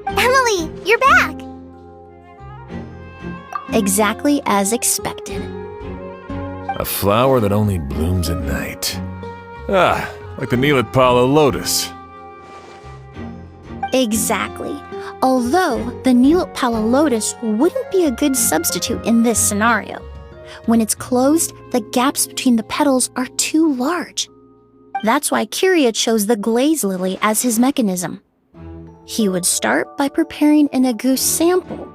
Emilie, you're back! Exactly as expected. A flower that only blooms at night. Ah, like the Neelatpala lotus. Exactly. Although the Neelatpala lotus wouldn't be a good substitute in this scenario. When it's closed, the gaps between the petals are too large. That's why Kiria chose the glaze lily as his mechanism. He would start by preparing an agouti sample.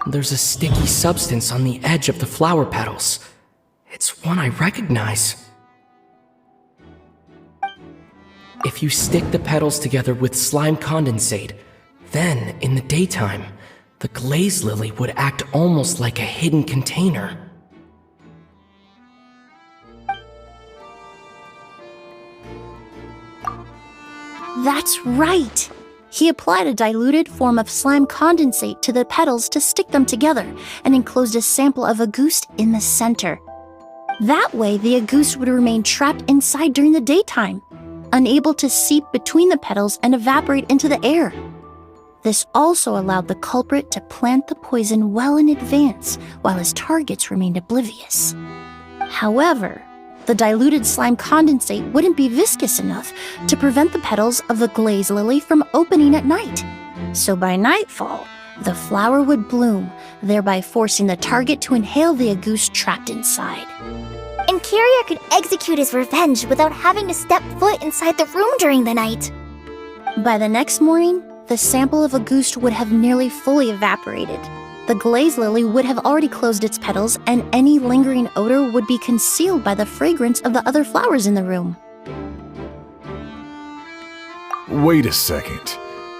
There's a sticky substance on the edge of the flower petals. It's one I recognize. If you stick the petals together with slime condensate, then, in the daytime, the glaze lily would act almost like a hidden container. That's right! He applied a diluted form of slime condensate to the petals to stick them together and enclosed a sample of agouti in the center. That way, the agouti would remain trapped inside during the daytime, unable to seep between the petals and evaporate into the air. This also allowed the culprit to plant the poison well in advance while his targets remained oblivious. However, the diluted slime condensate wouldn't be viscous enough to prevent the petals of the glaze lily from opening at night. So by nightfall, the flower would bloom, thereby forcing the target to inhale the agouti trapped inside. And Kiria could execute his revenge without having to step foot inside the room during the night. By the next morning, the sample of agouti would have nearly fully evaporated. The glaze lily would have already closed its petals, and any lingering odor would be concealed by the fragrance of the other flowers in the room. Wait a second.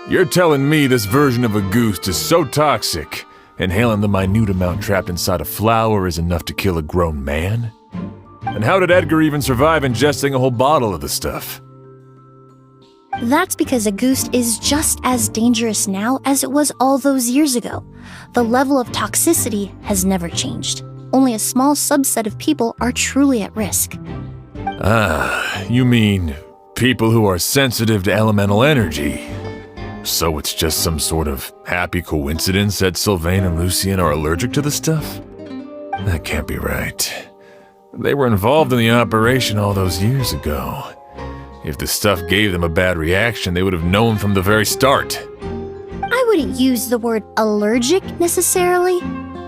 You're telling me this version of agouti is so toxic, inhaling the minute amount trapped inside a flower is enough to kill a grown man? And how did Edgar even survive ingesting a whole bottle of the stuff? That's because agouti is just as dangerous now as it was all those years ago. The level of toxicity has never changed. Only a small subset of people are truly at risk. Ah, you mean people who are sensitive to elemental energy. So it's just some sort of happy coincidence that Sylvain and Lucien are allergic to the stuff? That can't be right. They were involved in the operation all those years ago. If the stuff gave them a bad reaction, they would have known from the very start. I wouldn't use the word allergic necessarily.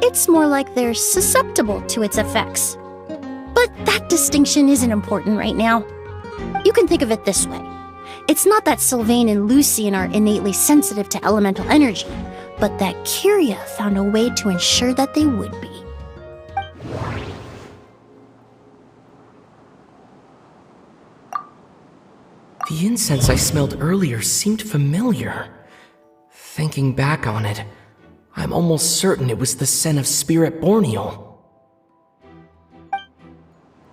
It's more like they're susceptible to its effects. But that distinction isn't important right now. You can think of it this way. It's not that Sylvain and Lucian are innately sensitive to elemental energy, but that Kyria found a way to ensure that they would be. The incense I smelled earlier seemed familiar. Thinking back on it, I'm almost certain it was the scent of Spirit Borneal.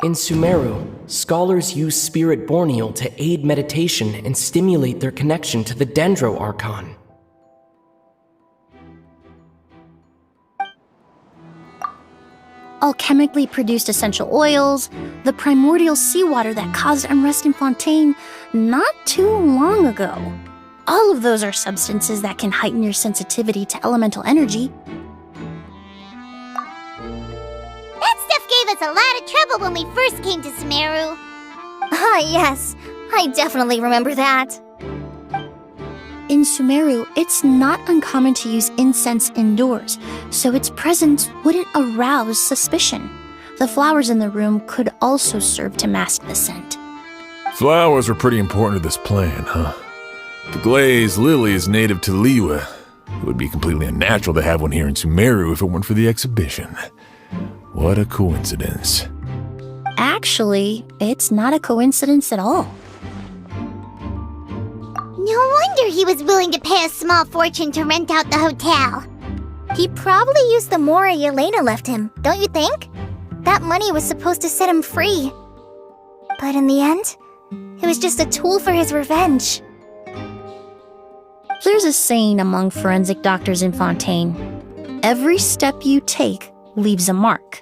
In Sumeru, scholars use Spirit Borneal to aid meditation and stimulate their connection to the Dendro Archon. Alchemically produced essential oils, the primordial seawater that caused unrest in Fontaine not too long ago. All of those are substances that can heighten your sensitivity to elemental energy. That stuff gave us a lot of trouble when we first came to Sumeru. Ah, yes. I definitely remember that. In Sumeru, it's not uncommon to use incense indoors, so its presence wouldn't arouse suspicion. The flowers in the room could also serve to mask the scent. Flowers were pretty important to this plan, huh? The glazed lily is native to Liyue. It would be completely unnatural to have one here in Sumeru if it weren't for the exhibition. What a coincidence. Actually, it's not a coincidence at all. No wonder he was willing to pay a small fortune to rent out the hotel. He probably used the mora Yelena left him, don't you think? That money was supposed to set him free. But in the end, it was just a tool for his revenge. There's a saying among forensic doctors in Fontaine. Every step you take leaves a mark.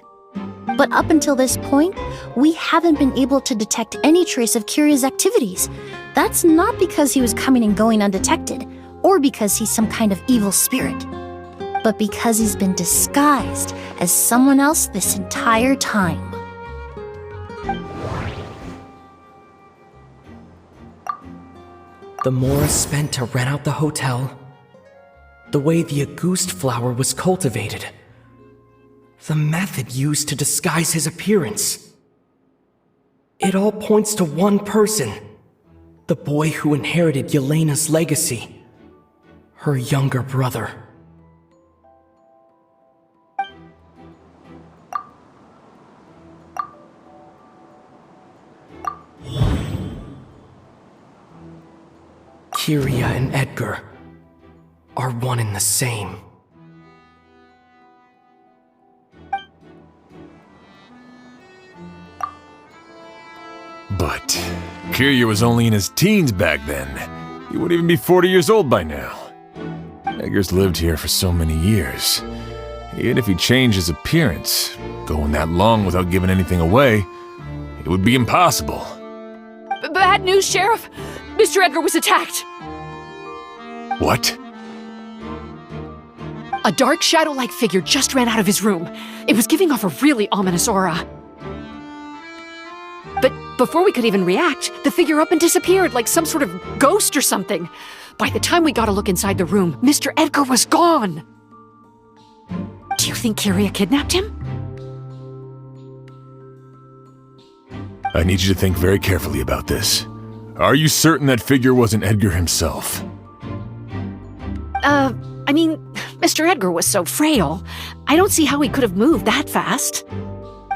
But up until this point, we haven't been able to detect any trace of Kyria's activities. That's not because he was coming and going undetected, or because he's some kind of evil spirit, but because he's been disguised as someone else this entire time. The mora spent to rent out the hotel, the way the Auguste flower was cultivated, the method used to disguise his appearance. It all points to one person, the boy who inherited Yelena's legacy, her younger brother. Kyria and Edgar are one and the same. But Kyria was only in his teens back then. He wouldn't even be 40 years old by now. Edgar's lived here for so many years. Even if he changed his appearance, going that long without giving anything away, it would be impossible. Bad news, Sheriff! Mr. Edgar was attacked! What? A dark shadow-like figure just ran out of his room. It was giving off a really ominous aura. But before we could even react, the figure up and disappeared like some sort of ghost or something. By the time we got a look inside the room, Mr. Edgar was gone. Do you think Kyria kidnapped him? I need you to think very carefully about this. Are you certain that figure wasn't Edgar himself? I mean, Mr. Edgar was so frail. I don't see how he could have moved that fast.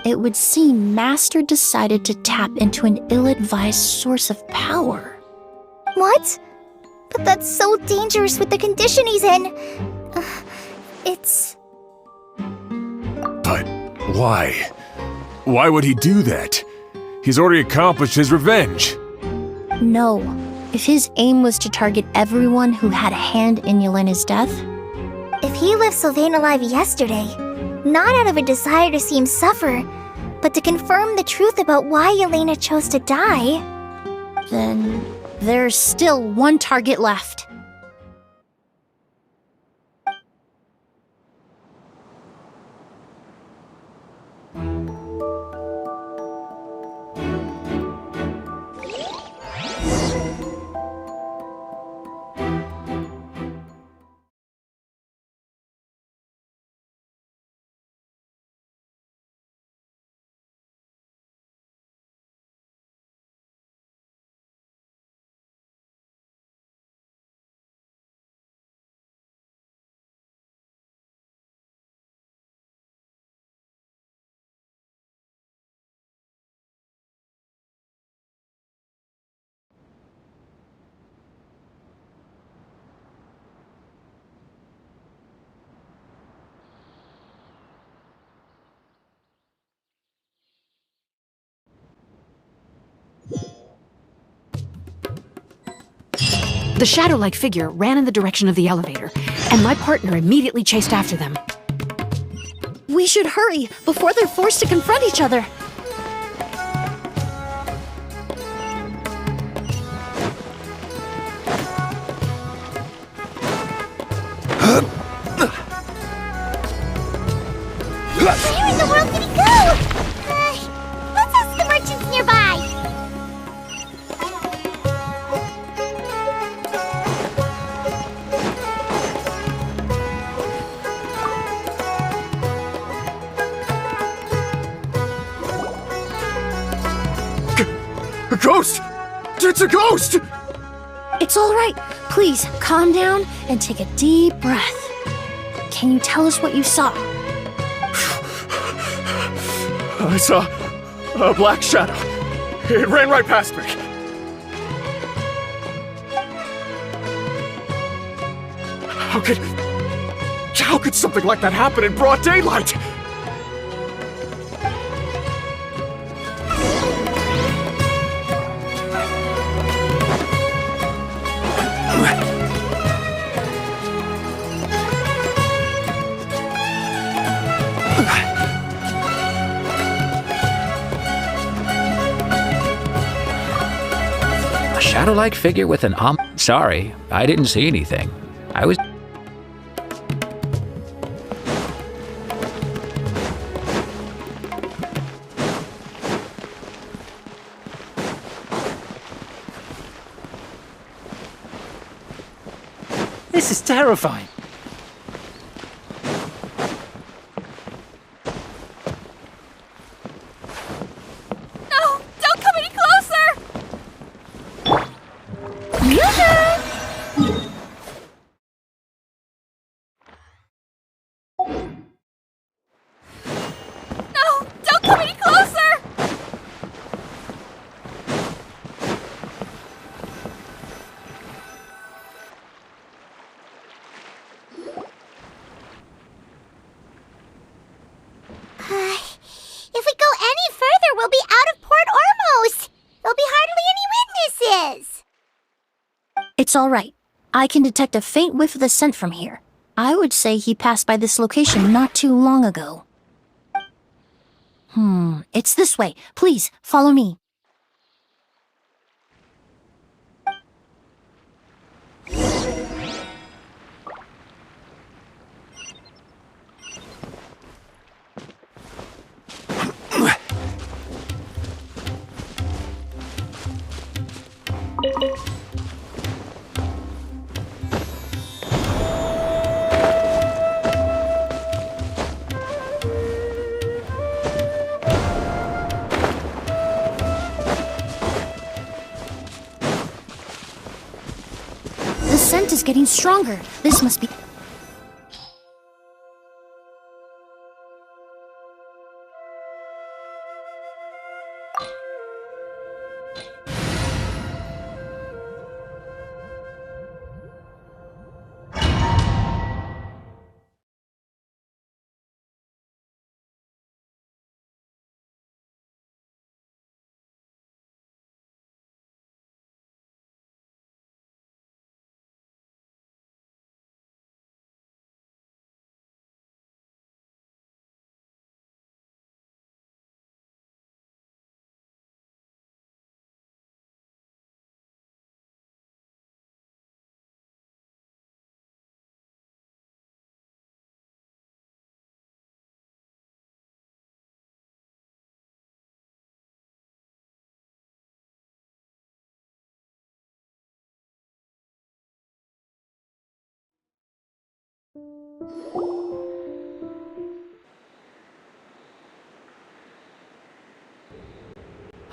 It would seem Master decided to tap into an ill-advised source of power. What? But that's so dangerous with the condition he's in. It's... But why? Why would he do that? He's already accomplished his revenge. No. If his aim was to target everyone who had a hand in Yelena's death... If he left Sylvain alive yesterday, not out of a desire to see him suffer, but to confirm the truth about why Yelena chose to die... Then there's still one target left. The shadow-like figure ran in the direction of the elevator, and my partner immediately chased after them. We should hurry before they're forced to confront each other. Where in the world did he go? Let's ask the merchants nearby. A ghost! It's a ghost! It's all right. Please, calm down and take a deep breath. Can you tell us what you saw? I saw a black shadow. It ran right past me. How could something like that happen in broad daylight? A shadow-like figure with an Sorry, I didn't see anything. I was... This is terrifying. No! Don't come any closer! No! Don't come any closer! If we go any further, we'll be out of Port Ormos. There'll be hardly any witnesses. It's all right. I can detect a faint whiff of the scent from here. I would say he passed by this location not too long ago. It's this way. Please, follow me. The scent is getting stronger. This must be...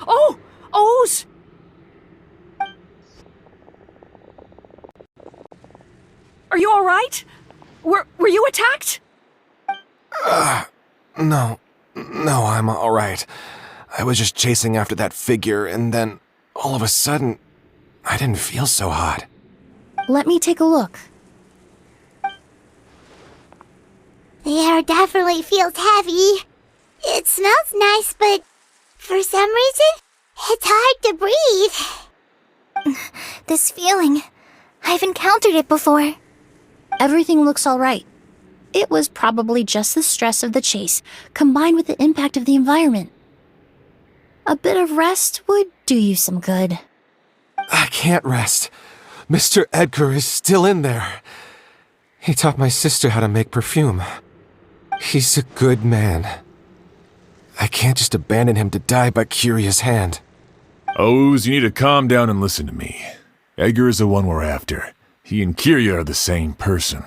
Oh! O's! Are you all right? Were you attacked? No, I'm all right. I was just chasing after that figure, and then, all of a sudden, I didn't feel so hot. Let me take a look. The air definitely feels heavy. It smells nice, but for some reason, it's hard to breathe. This feeling, I've encountered it before. Everything looks all right. It was probably just the stress of the chase, combined with the impact of the environment. A bit of rest would do you some good. I can't rest. Mr. Edgar is still in there. He taught my sister how to make perfume. He's a good man. I can't just abandon him to die by Curia's hand. Oz, you need to calm down and listen to me. Edgar is the one we're after. He and Curia are the same person.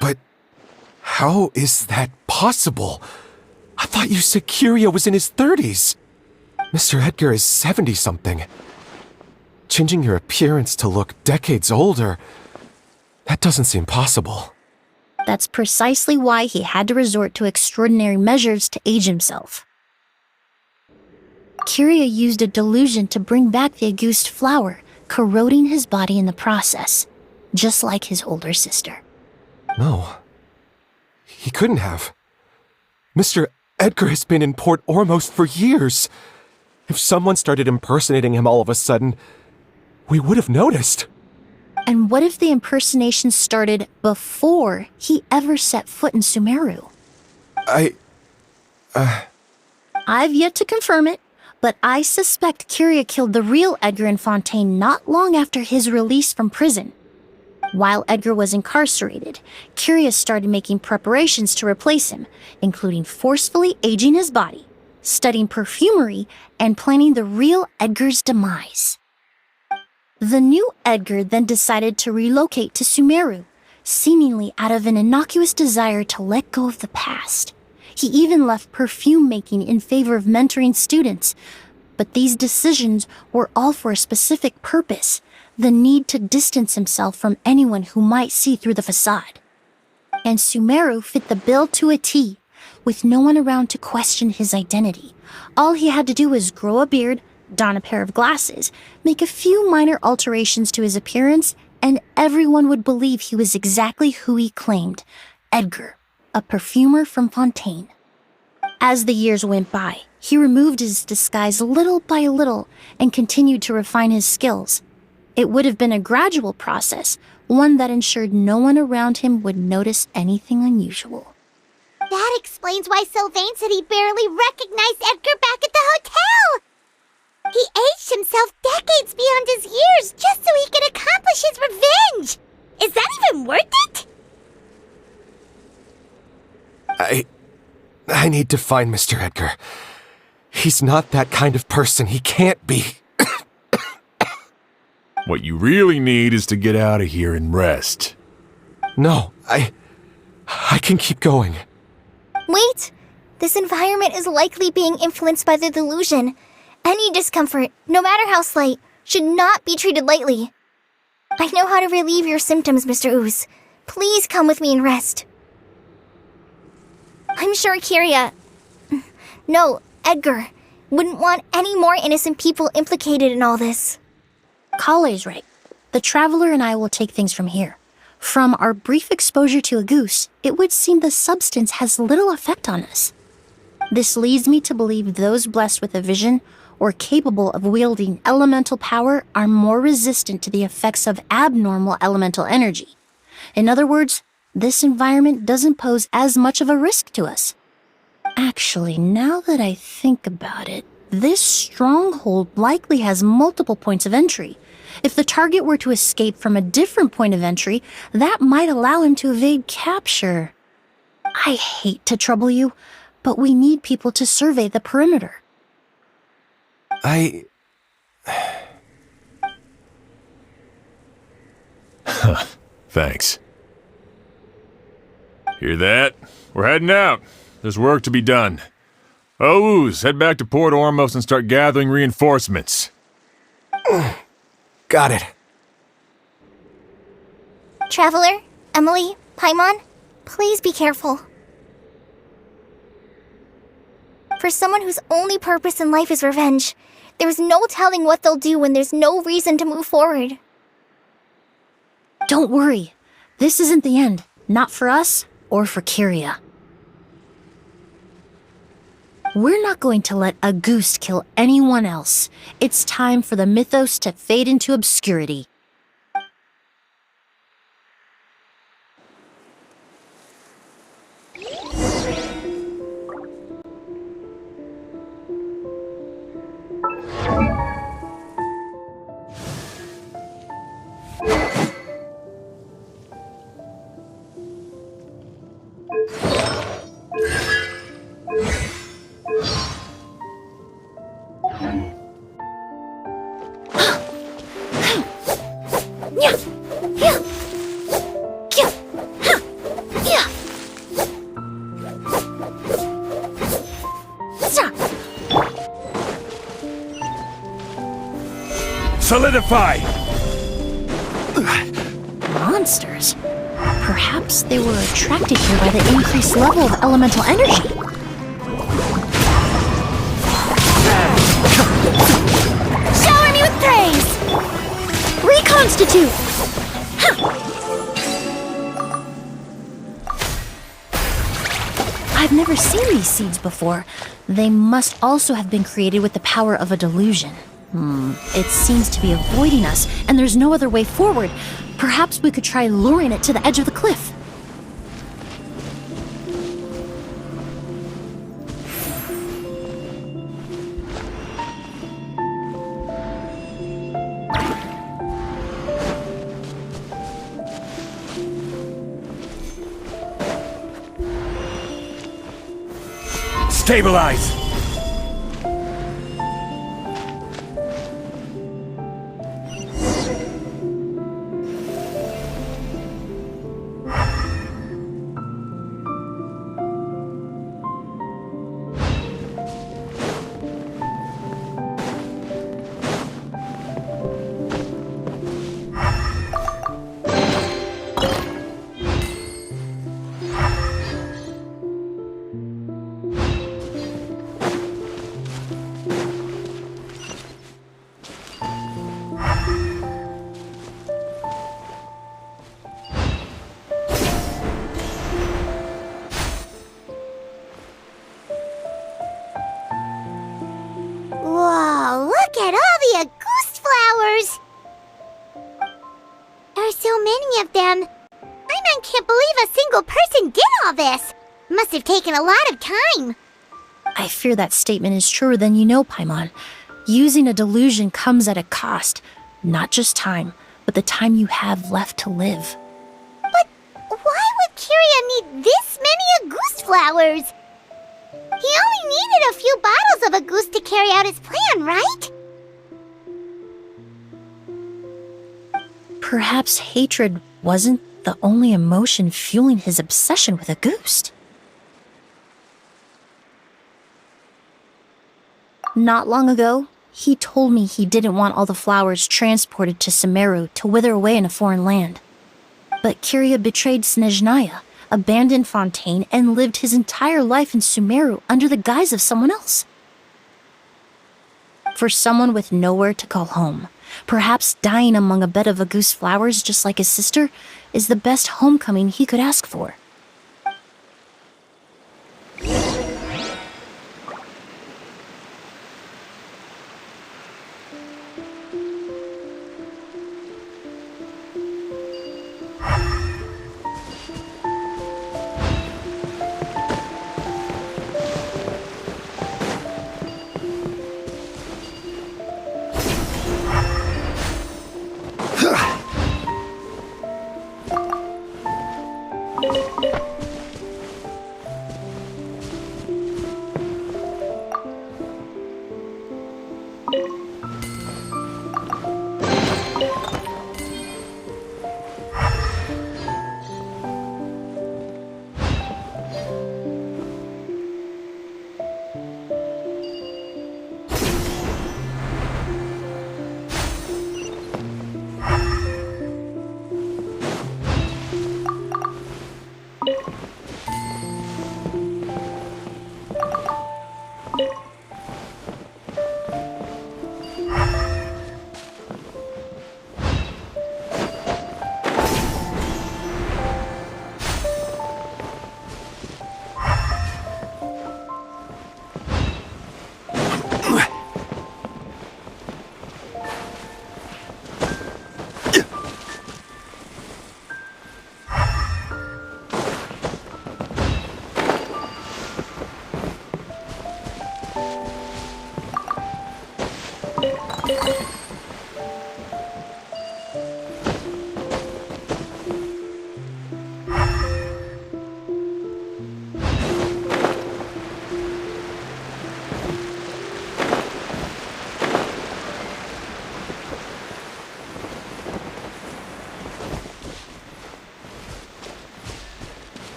But how is that possible? I thought you said Curia was in his 30s. Mr. Edgar is 70-something. Changing your appearance to look decades older, that doesn't seem possible. That's precisely why he had to resort to extraordinary measures to age himself. Curia used a delusion to bring back the Auguste flower, corroding his body in the process, just like his older sister. No. He couldn't have. Mr. Edgar has been in Port Ormos for years. If someone started impersonating him all of a sudden, we would have noticed. And what if the impersonation started before he ever set foot in Sumeru? I've yet to confirm it, but I suspect Curia killed the real Edgar in Fontaine not long after his release from prison. While Edgar was incarcerated, Curia started making preparations to replace him, including forcefully aging his body, studying perfumery, and planning the real Edgar's demise. The new Edgar then decided to relocate to Sumeru, seemingly out of an innocuous desire to let go of the past. He even left perfume making in favor of mentoring students, but these decisions were all for a specific purpose: the need to distance himself from anyone who might see through the facade. And Sumeru fit the bill to a T, with no one around to question his identity. All he had to do was grow a beard, don a pair of glasses, make a few minor alterations to his appearance, and everyone would believe he was exactly who he claimed: Edgar, a perfumer from Fontaine. As the years went by, he removed his disguise little by little and continued to refine his skills. It would have been a gradual process, one that ensured no one around him would notice anything unusual. That explains why Sylvain said he barely recognized Edgar back at the hotel! He aged himself decades beyond his years just so he could accomplish his revenge! Is that even worth it? I need to find Mr. Edgar. He's not that kind of person. He can't be. What you really need is to get out of here and rest. No, I can keep going. Wait! This environment is likely being influenced by the delusion. Any discomfort, no matter how slight, should not be treated lightly. I know how to relieve your symptoms, Mr. Ooze. Please come with me and rest. I'm sure Edgar wouldn't want any more innocent people implicated in all this. Kale's right. The Traveler and I will take things from here. From our brief exposure to Auguste, it would seem the substance has little effect on us. This leads me to believe those blessed with a vision or capable of wielding elemental power are more resistant to the effects of abnormal elemental energy. In other words, this environment doesn't pose as much of a risk to us. Actually, now that I think about it, this stronghold likely has multiple points of entry. If the target were to escape from a different point of entry, that might allow him to evade capture. I hate to trouble you, but we need people to survey the perimeter. Thanks. Hear that? We're heading out. There's work to be done. Ooze, head back to Port Ormos and start gathering reinforcements. Got it. Traveler, Emilie, Paimon, please be careful. For someone whose only purpose in life is revenge, there's no telling what they'll do when there's no reason to move forward. Don't worry. This isn't the end. Not for us or for Curia. We're not going to let Auguste kill anyone else. It's time for the mythos to fade into obscurity. Solidify! Monsters? Perhaps they were attracted here by the increased level of elemental energy. Shower me with praise! Reconstitute! I've never seen these seeds before. They must also have been created with the power of a delusion. It seems to be avoiding us, and there's no other way forward. Perhaps we could try luring it to the edge of the cliff. Stabilize! Whoa, look at all the Auguste flowers! There are so many of them. I can't believe a single person did all this. Must have taken a lot of time. I fear that statement is truer than you know, Paimon. Using a delusion comes at a cost. Not just time, but the time you have left to live. But why would Kyria need this many Auguste flowers? He only needed a few bottles of Auguste to carry out his plan, right? Perhaps hatred wasn't the only emotion fueling his obsession with Auguste. Not long ago, he told me he didn't want all the flowers transported to Sumeru to wither away in a foreign land. But Kyria betrayed Snezhnaya, abandoned Fontaine, and lived his entire life in Sumeru under the guise of someone else. For someone with nowhere to call home, perhaps dying among a bed of Auguste flowers just like his sister is the best homecoming he could ask for.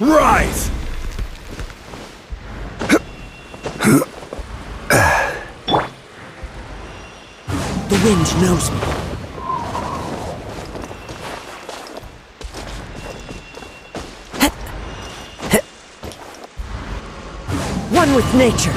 Rise! The wind knows me. One with nature.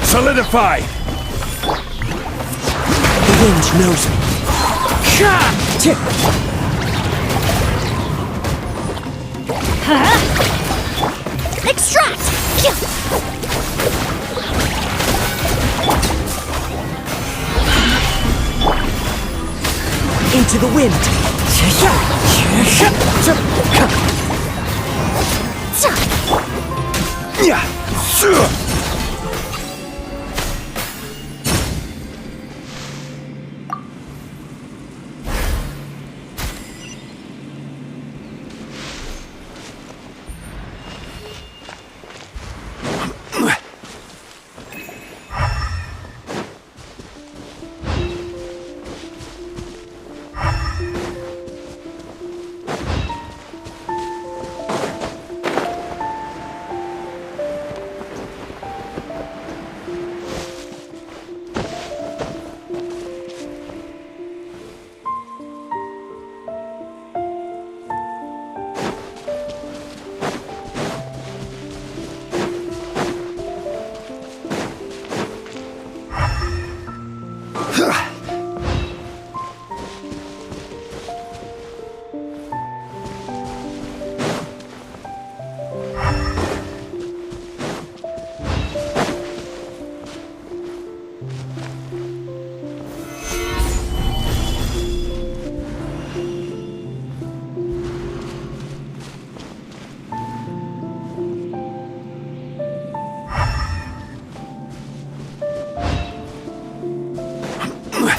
Solidify! The wind knows me. Extract! Into the wind.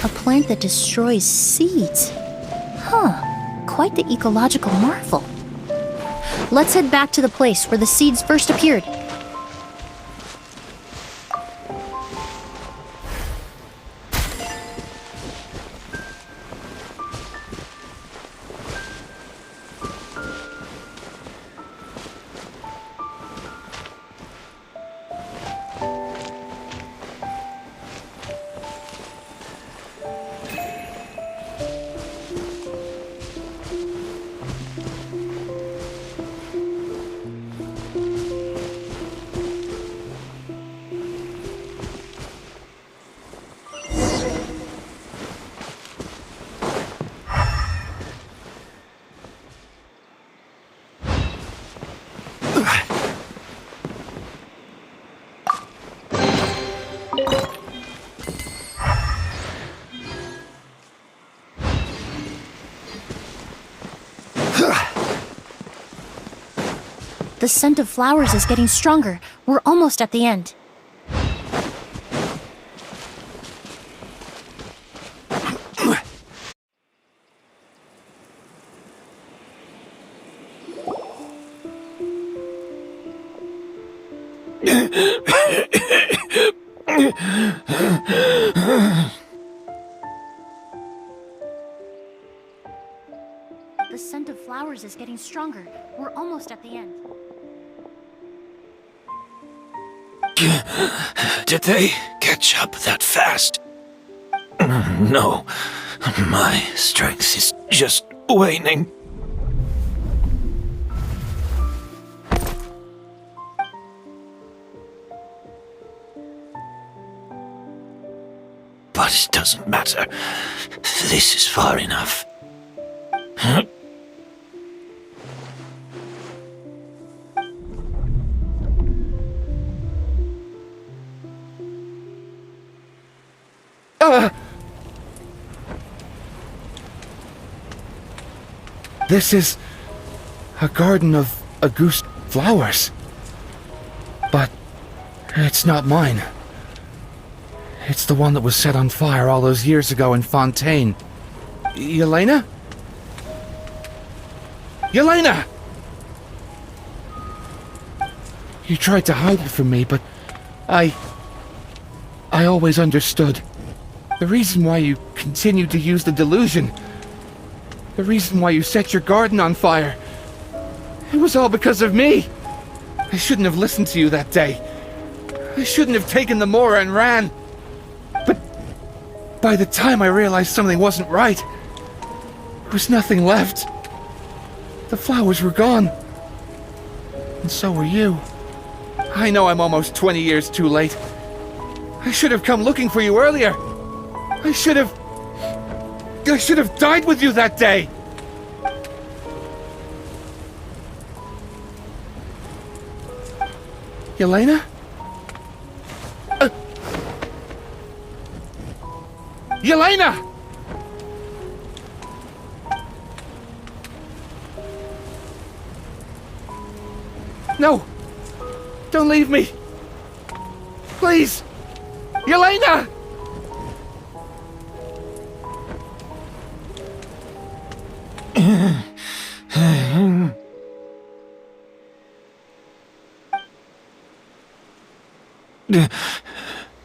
A plant that destroys seeds. Huh. Quite the ecological marvel. Let's head back to the place where the seeds first appeared. The scent of flowers is getting stronger. We're almost at the end. The scent of flowers is getting stronger. We're almost at the end. Did they catch up that fast? No. My strength is just waning. But it doesn't matter. This is far enough. This is a garden of Auguste flowers. But it's not mine. It's the one that was set on fire all those years ago in Fontaine. Yelena? Yelena! You tried to hide it from me, but I always understood. The reason why you continued to use the delusion, the reason why you set your garden on fire, it was all because of me. I shouldn't have listened to you that day. I shouldn't have taken the Mora and ran. But by the time I realized something wasn't right, there was nothing left. The flowers were gone. And so were you. I know I'm almost 20 years too late. I should have come looking for you earlier. I should have died with you that day. Yelena? Yelena! No! Don't leave me! Please! Yelena!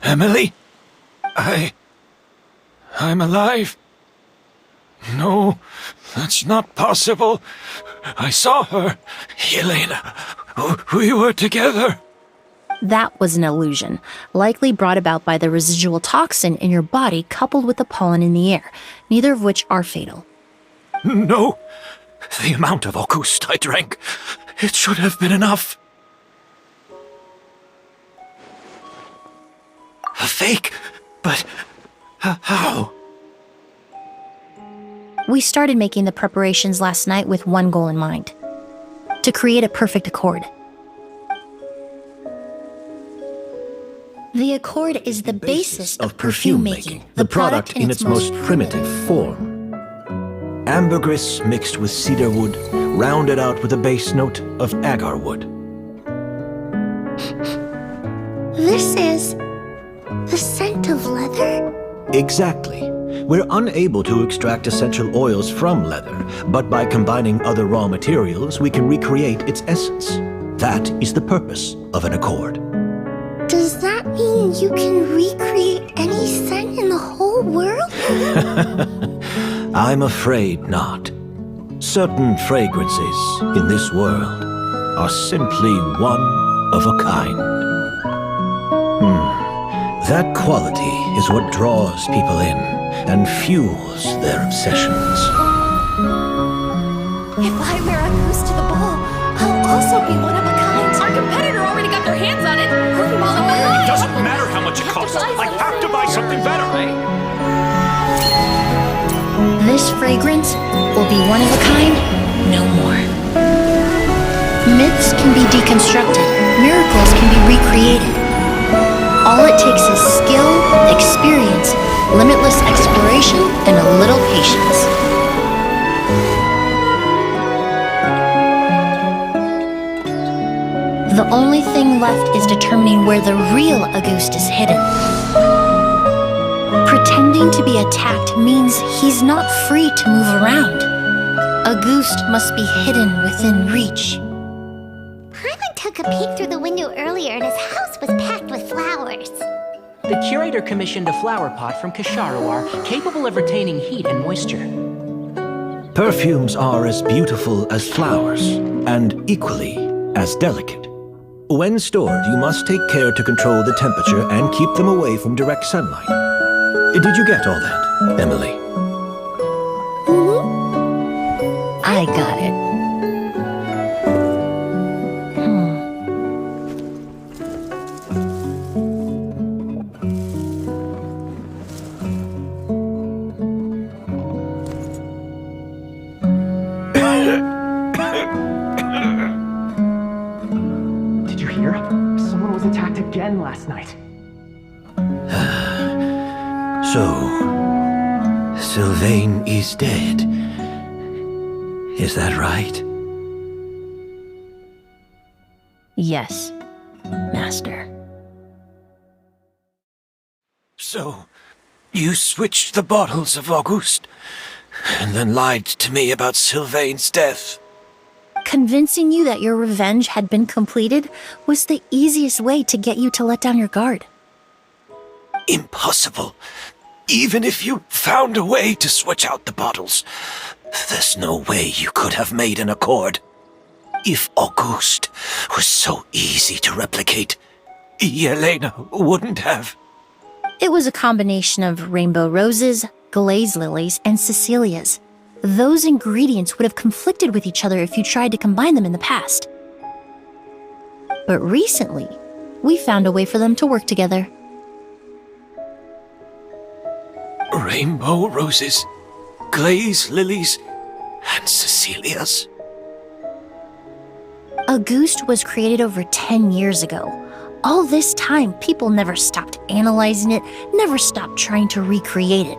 Emilie? I'm alive. No, that's not possible. I saw her. Yelena, we were together. That was an illusion, likely brought about by the residual toxin in your body coupled with the pollen in the air, neither of which are fatal. No, the amount of Auguste I drank, it should have been enough. A fake? But how? We started making the preparations last night with one goal in mind: to create a perfect accord. The accord is the basis of perfume making, the product in its most primitive form. Ambergris mixed with cedarwood, rounded out with a base note of agarwood. This is the scent of leather? Exactly. We're unable to extract essential oils from leather, but by combining other raw materials, we can recreate its essence. That is the purpose of an accord. Does that mean you can recreate any scent in the whole world? I'm afraid not. Certain fragrances in this world are simply one of a kind. That quality is what draws people in and fuels their obsessions. If I wear a goose to the ball, I'll also be one of a kind. Our competitor already got their hands on it. Hurry, while I'm behind. It doesn't matter how much it costs. I have to buy something better. This fragrance will be one of a kind, no more. Myths can be deconstructed. Miracles can be recreated. All it takes is skill, experience, limitless exploration, and a little patience. The only thing left is determining where the real Auguste is hidden. Pretending to be attacked means he's not free to move around. Auguste must be hidden within reach. Paimon took a peek through the window earlier and his house was packed with flowers. The curator commissioned a flower pot from Kasharawar, capable of retaining heat and moisture. Perfumes are as beautiful as flowers, and equally as delicate. When stored, you must take care to control the temperature and keep them away from direct sunlight. Did you get all that, Emilie? I got it. Did you hear? Someone was attacked again last night. So, Sylvain is dead. Is that right? Yes, Master. So, you switched the bottles of Auguste, and then lied to me about Sylvain's death. Convincing you that your revenge had been completed was the easiest way to get you to let down your guard. Impossible. Even if you found a way to switch out the bottles, there's no way you could have made an accord. If Auguste was so easy to replicate, Yelena wouldn't have. It was a combination of rainbow roses, glaze lilies, and Cecilias. Those ingredients would have conflicted with each other if you tried to combine them in the past. But recently, we found a way for them to work together. Rainbow roses, glaze lilies, and Cecilias. Auguste was created over 10 years ago. All this time, people never stopped analyzing it, never stopped trying to recreate it.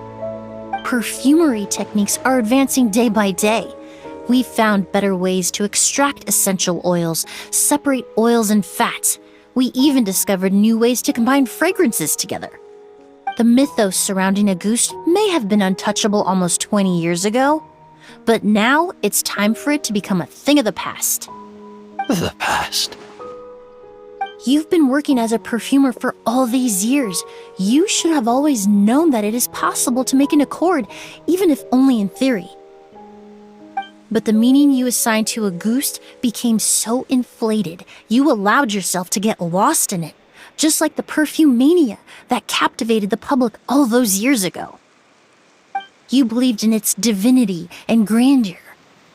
Perfumery techniques are advancing day by day. We've found better ways to extract essential oils, separate oils and fats. We even discovered new ways to combine fragrances together. The mythos surrounding Auguste may have been untouchable almost 20 years ago, but now it's time for it to become a thing of the past. The past? You've been working as a perfumer for all these years. You should have always known that it is possible to make an accord, even if only in theory. But the meaning you assigned to Auguste became so inflated, you allowed yourself to get lost in it, just like the perfume mania that captivated the public all those years ago. You believed in its divinity and grandeur.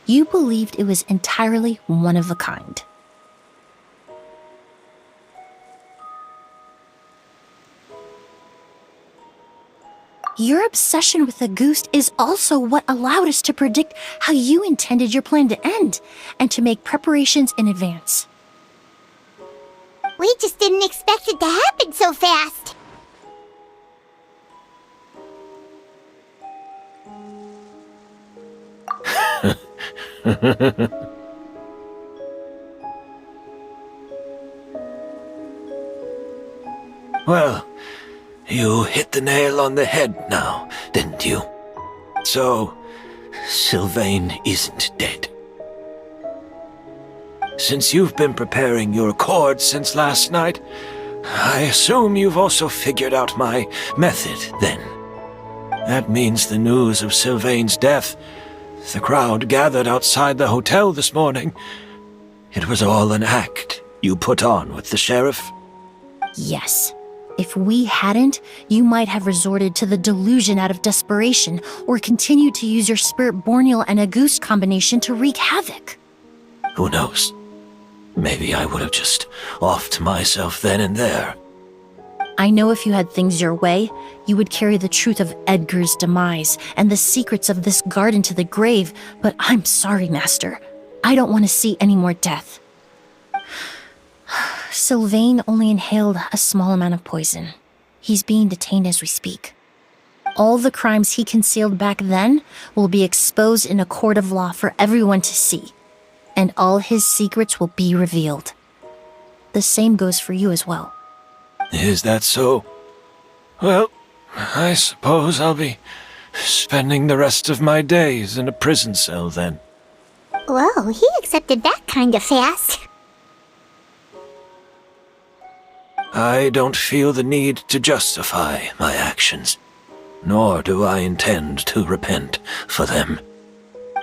You believed it was entirely one of a kind. Your obsession with Auguste is also what allowed us to predict how you intended your plan to end, and to make preparations in advance. We just didn't expect it to happen so fast. Well, you hit the nail on the head now, didn't you? So, Sylvain isn't dead. Since you've been preparing your accord since last night, I assume you've also figured out my method, then. That means the news of Sylvain's death, the crowd gathered outside the hotel this morning, it was all an act you put on with the sheriff? Yes. If we hadn't, you might have resorted to the delusion out of desperation, or continued to use your Spirit Borneal and Auguste combination to wreak havoc. Who knows? Maybe I would have just offed myself then and there. I know if you had things your way, you would carry the truth of Edgar's demise and the secrets of this garden to the grave, but I'm sorry, Master. I don't want to see any more death. Sylvain only inhaled a small amount of poison. He's being detained as we speak. All the crimes he concealed back then will be exposed in a court of law for everyone to see, and all his secrets will be revealed. The same goes for you as well. Is that so? Well, I suppose I'll be spending the rest of my days in a prison cell then. Whoa, he accepted that kind of fast. I don't feel the need to justify my actions, nor do I intend to repent for them.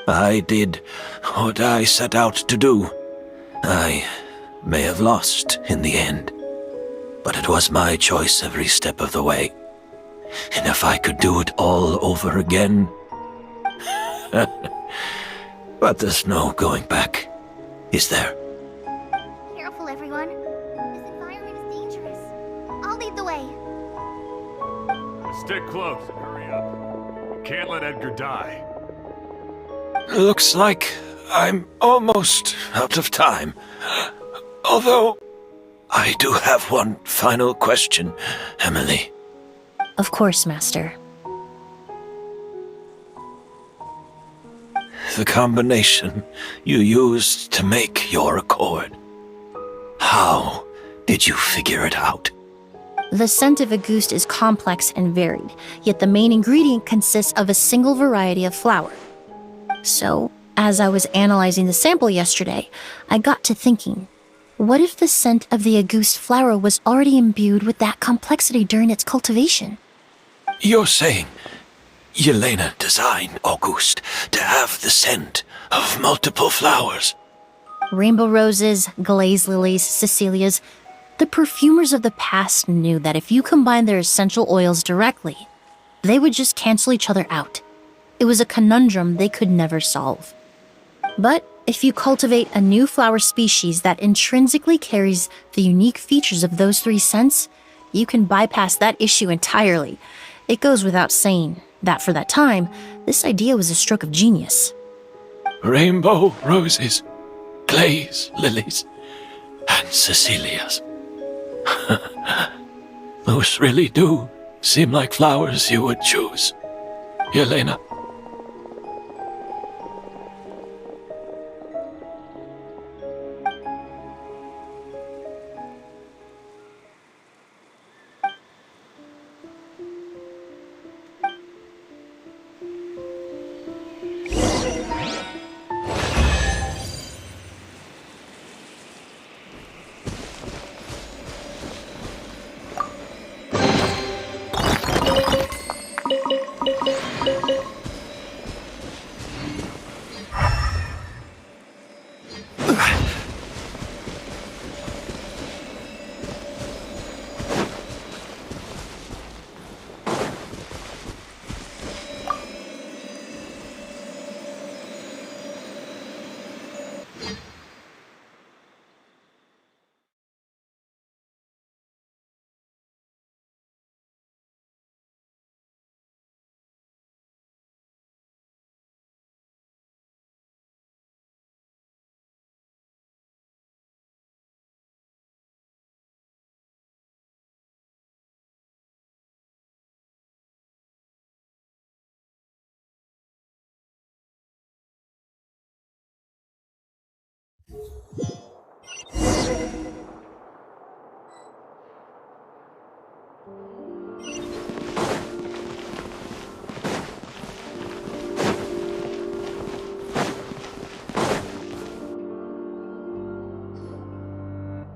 I did what I set out to do. I may have lost in the end, but it was my choice every step of the way. And if I could do it all over again... But there's no going back, is there? Careful, everyone. This environment is dangerous. I'll lead the way. Stick close and hurry up. We can't let Edgar die. Looks like I'm almost out of time. Although, I do have one final question, Emilie. Of course, Master. the combination you used to make your accord. How did you figure it out? The scent of Auguste is complex and varied, yet the main ingredient consists of a single variety of flower. So, as I was analyzing the sample yesterday, I got to thinking, what if the scent of the Auguste flower was already imbued with that complexity during its cultivation? You're saying Yelena designed Auguste to have the scent of multiple flowers? Rainbow roses, glaze lilies, Cecilias. The perfumers of the past knew that if you combine their essential oils directly, they would just cancel each other out. It was a conundrum they could never solve. But if you cultivate a new flower species that intrinsically carries the unique features of those three scents, you can bypass that issue entirely. It goes without saying that for that time, this idea was a stroke of genius. Rainbow roses, glaze lilies, and Cecilias. Those really do seem like flowers you would choose, Yelena.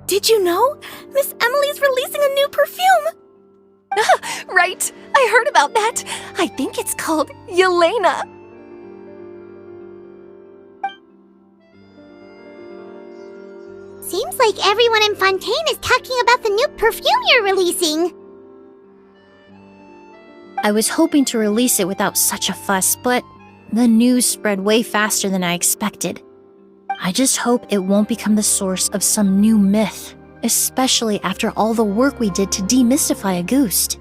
Did you know? Miss Emilie's releasing a new perfume! Right, I heard about that. I think it's called Yelena. Seems like everyone in Fontaine is talking about the new perfume you're releasing. I was hoping to release it without such a fuss, but the news spread way faster than I expected. I just hope it won't become the source of some new myth, especially after all the work we did to demystify Auguste.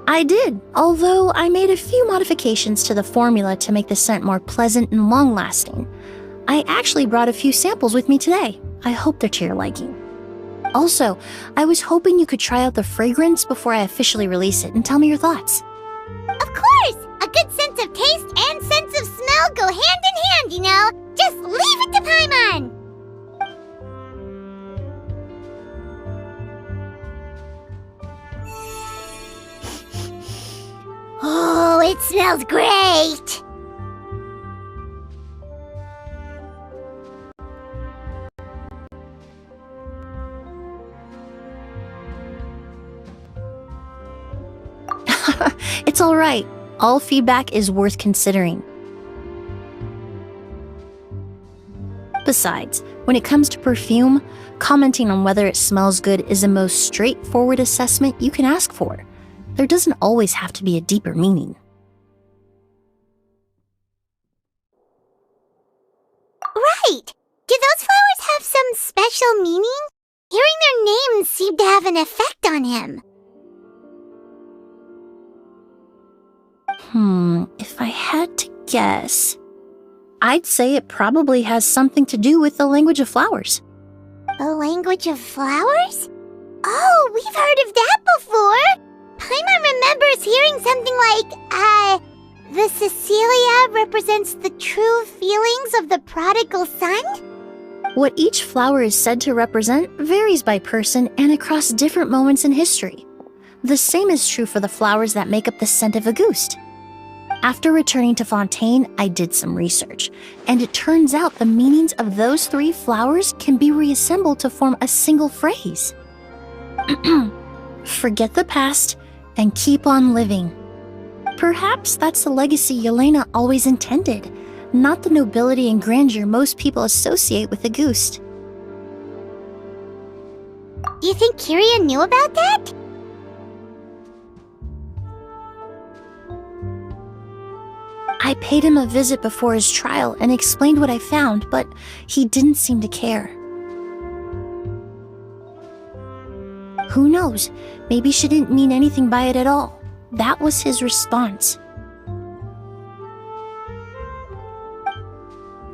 I did, although I made a few modifications to the formula to make the scent more pleasant and long-lasting. I actually brought a few samples with me today. I hope they're to your liking. Also, I was hoping you could try out the fragrance before I officially release it and tell me your thoughts. Of course! A good sense of taste and sense of smell go hand in hand, you know? Just leave it to Paimon! Oh, it smells great! It's all right. All feedback is worth considering. Besides, when it comes to perfume, commenting on whether it smells good is the most straightforward assessment you can ask for. There doesn't always have to be a deeper meaning. Right! Do those flowers have some special meaning? Hearing their names seemed to have an effect on him. If I had to guess, I'd say it probably has something to do with the language of flowers. The language of flowers? Oh, we've heard of that before! Paimon remembers hearing something like, The Cecilia represents the true feelings of the prodigal son? What each flower is said to represent varies by person and across different moments in history. The same is true for the flowers that make up the scent of Auguste. After returning to Fontaine, I did some research, and it turns out the meanings of those 3 flowers can be reassembled to form a single phrase. Forget the past and keep on living. Perhaps that's the legacy Yelena always intended, not the nobility and grandeur most people associate with Auguste. You think Kyria knew about that? I paid him a visit before his trial and explained what I found, but he didn't seem to care. Who knows? Maybe she didn't mean anything by it at all. That was his response.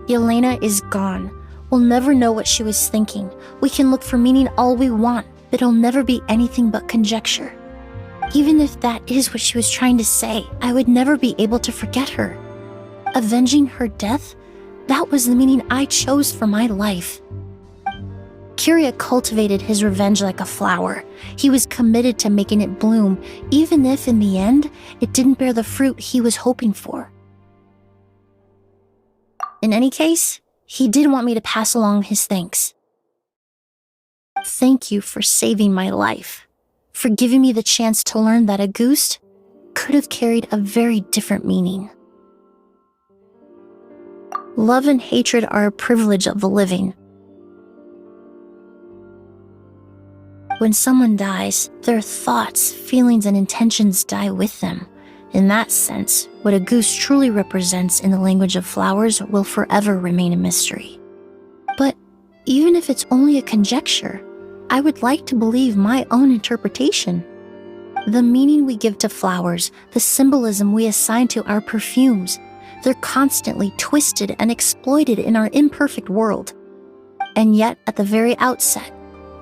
Yelena is gone. We'll never know what she was thinking. We can look for meaning all we want, but it'll never be anything but conjecture. Even if that is what she was trying to say, I would never be able to forget her. Avenging her death? That was the meaning I chose for my life. Kyria cultivated his revenge like a flower. He was committed to making it bloom, even if in the end, it didn't bear the fruit he was hoping for. In any case, he did want me to pass along his thanks. Thank you for saving my life, for giving me the chance to learn that Auguste could have carried a very different meaning. Love and hatred are a privilege of the living. When someone dies, their thoughts, feelings, and intentions die with them. In that sense, what Auguste truly represents in the language of flowers will forever remain a mystery. But even if it's only a conjecture, I would like to believe my own interpretation. The meaning we give to flowers, the symbolism we assign to our perfumes, they're constantly twisted and exploited in our imperfect world. And yet, at the very outset,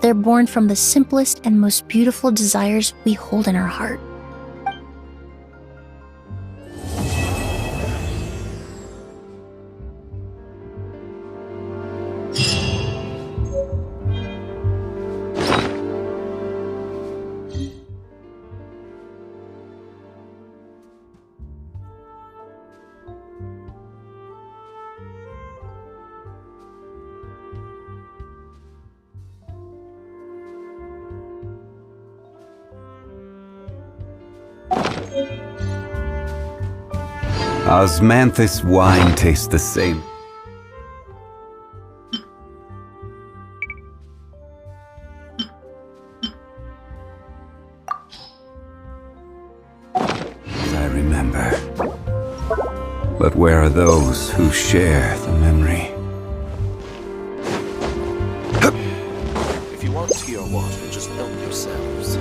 they're born from the simplest and most beautiful desires we hold in our heart. Osmanthus wine tastes the same. As I remember. But where are those who share the memory? If you want tea or water, just help yourselves.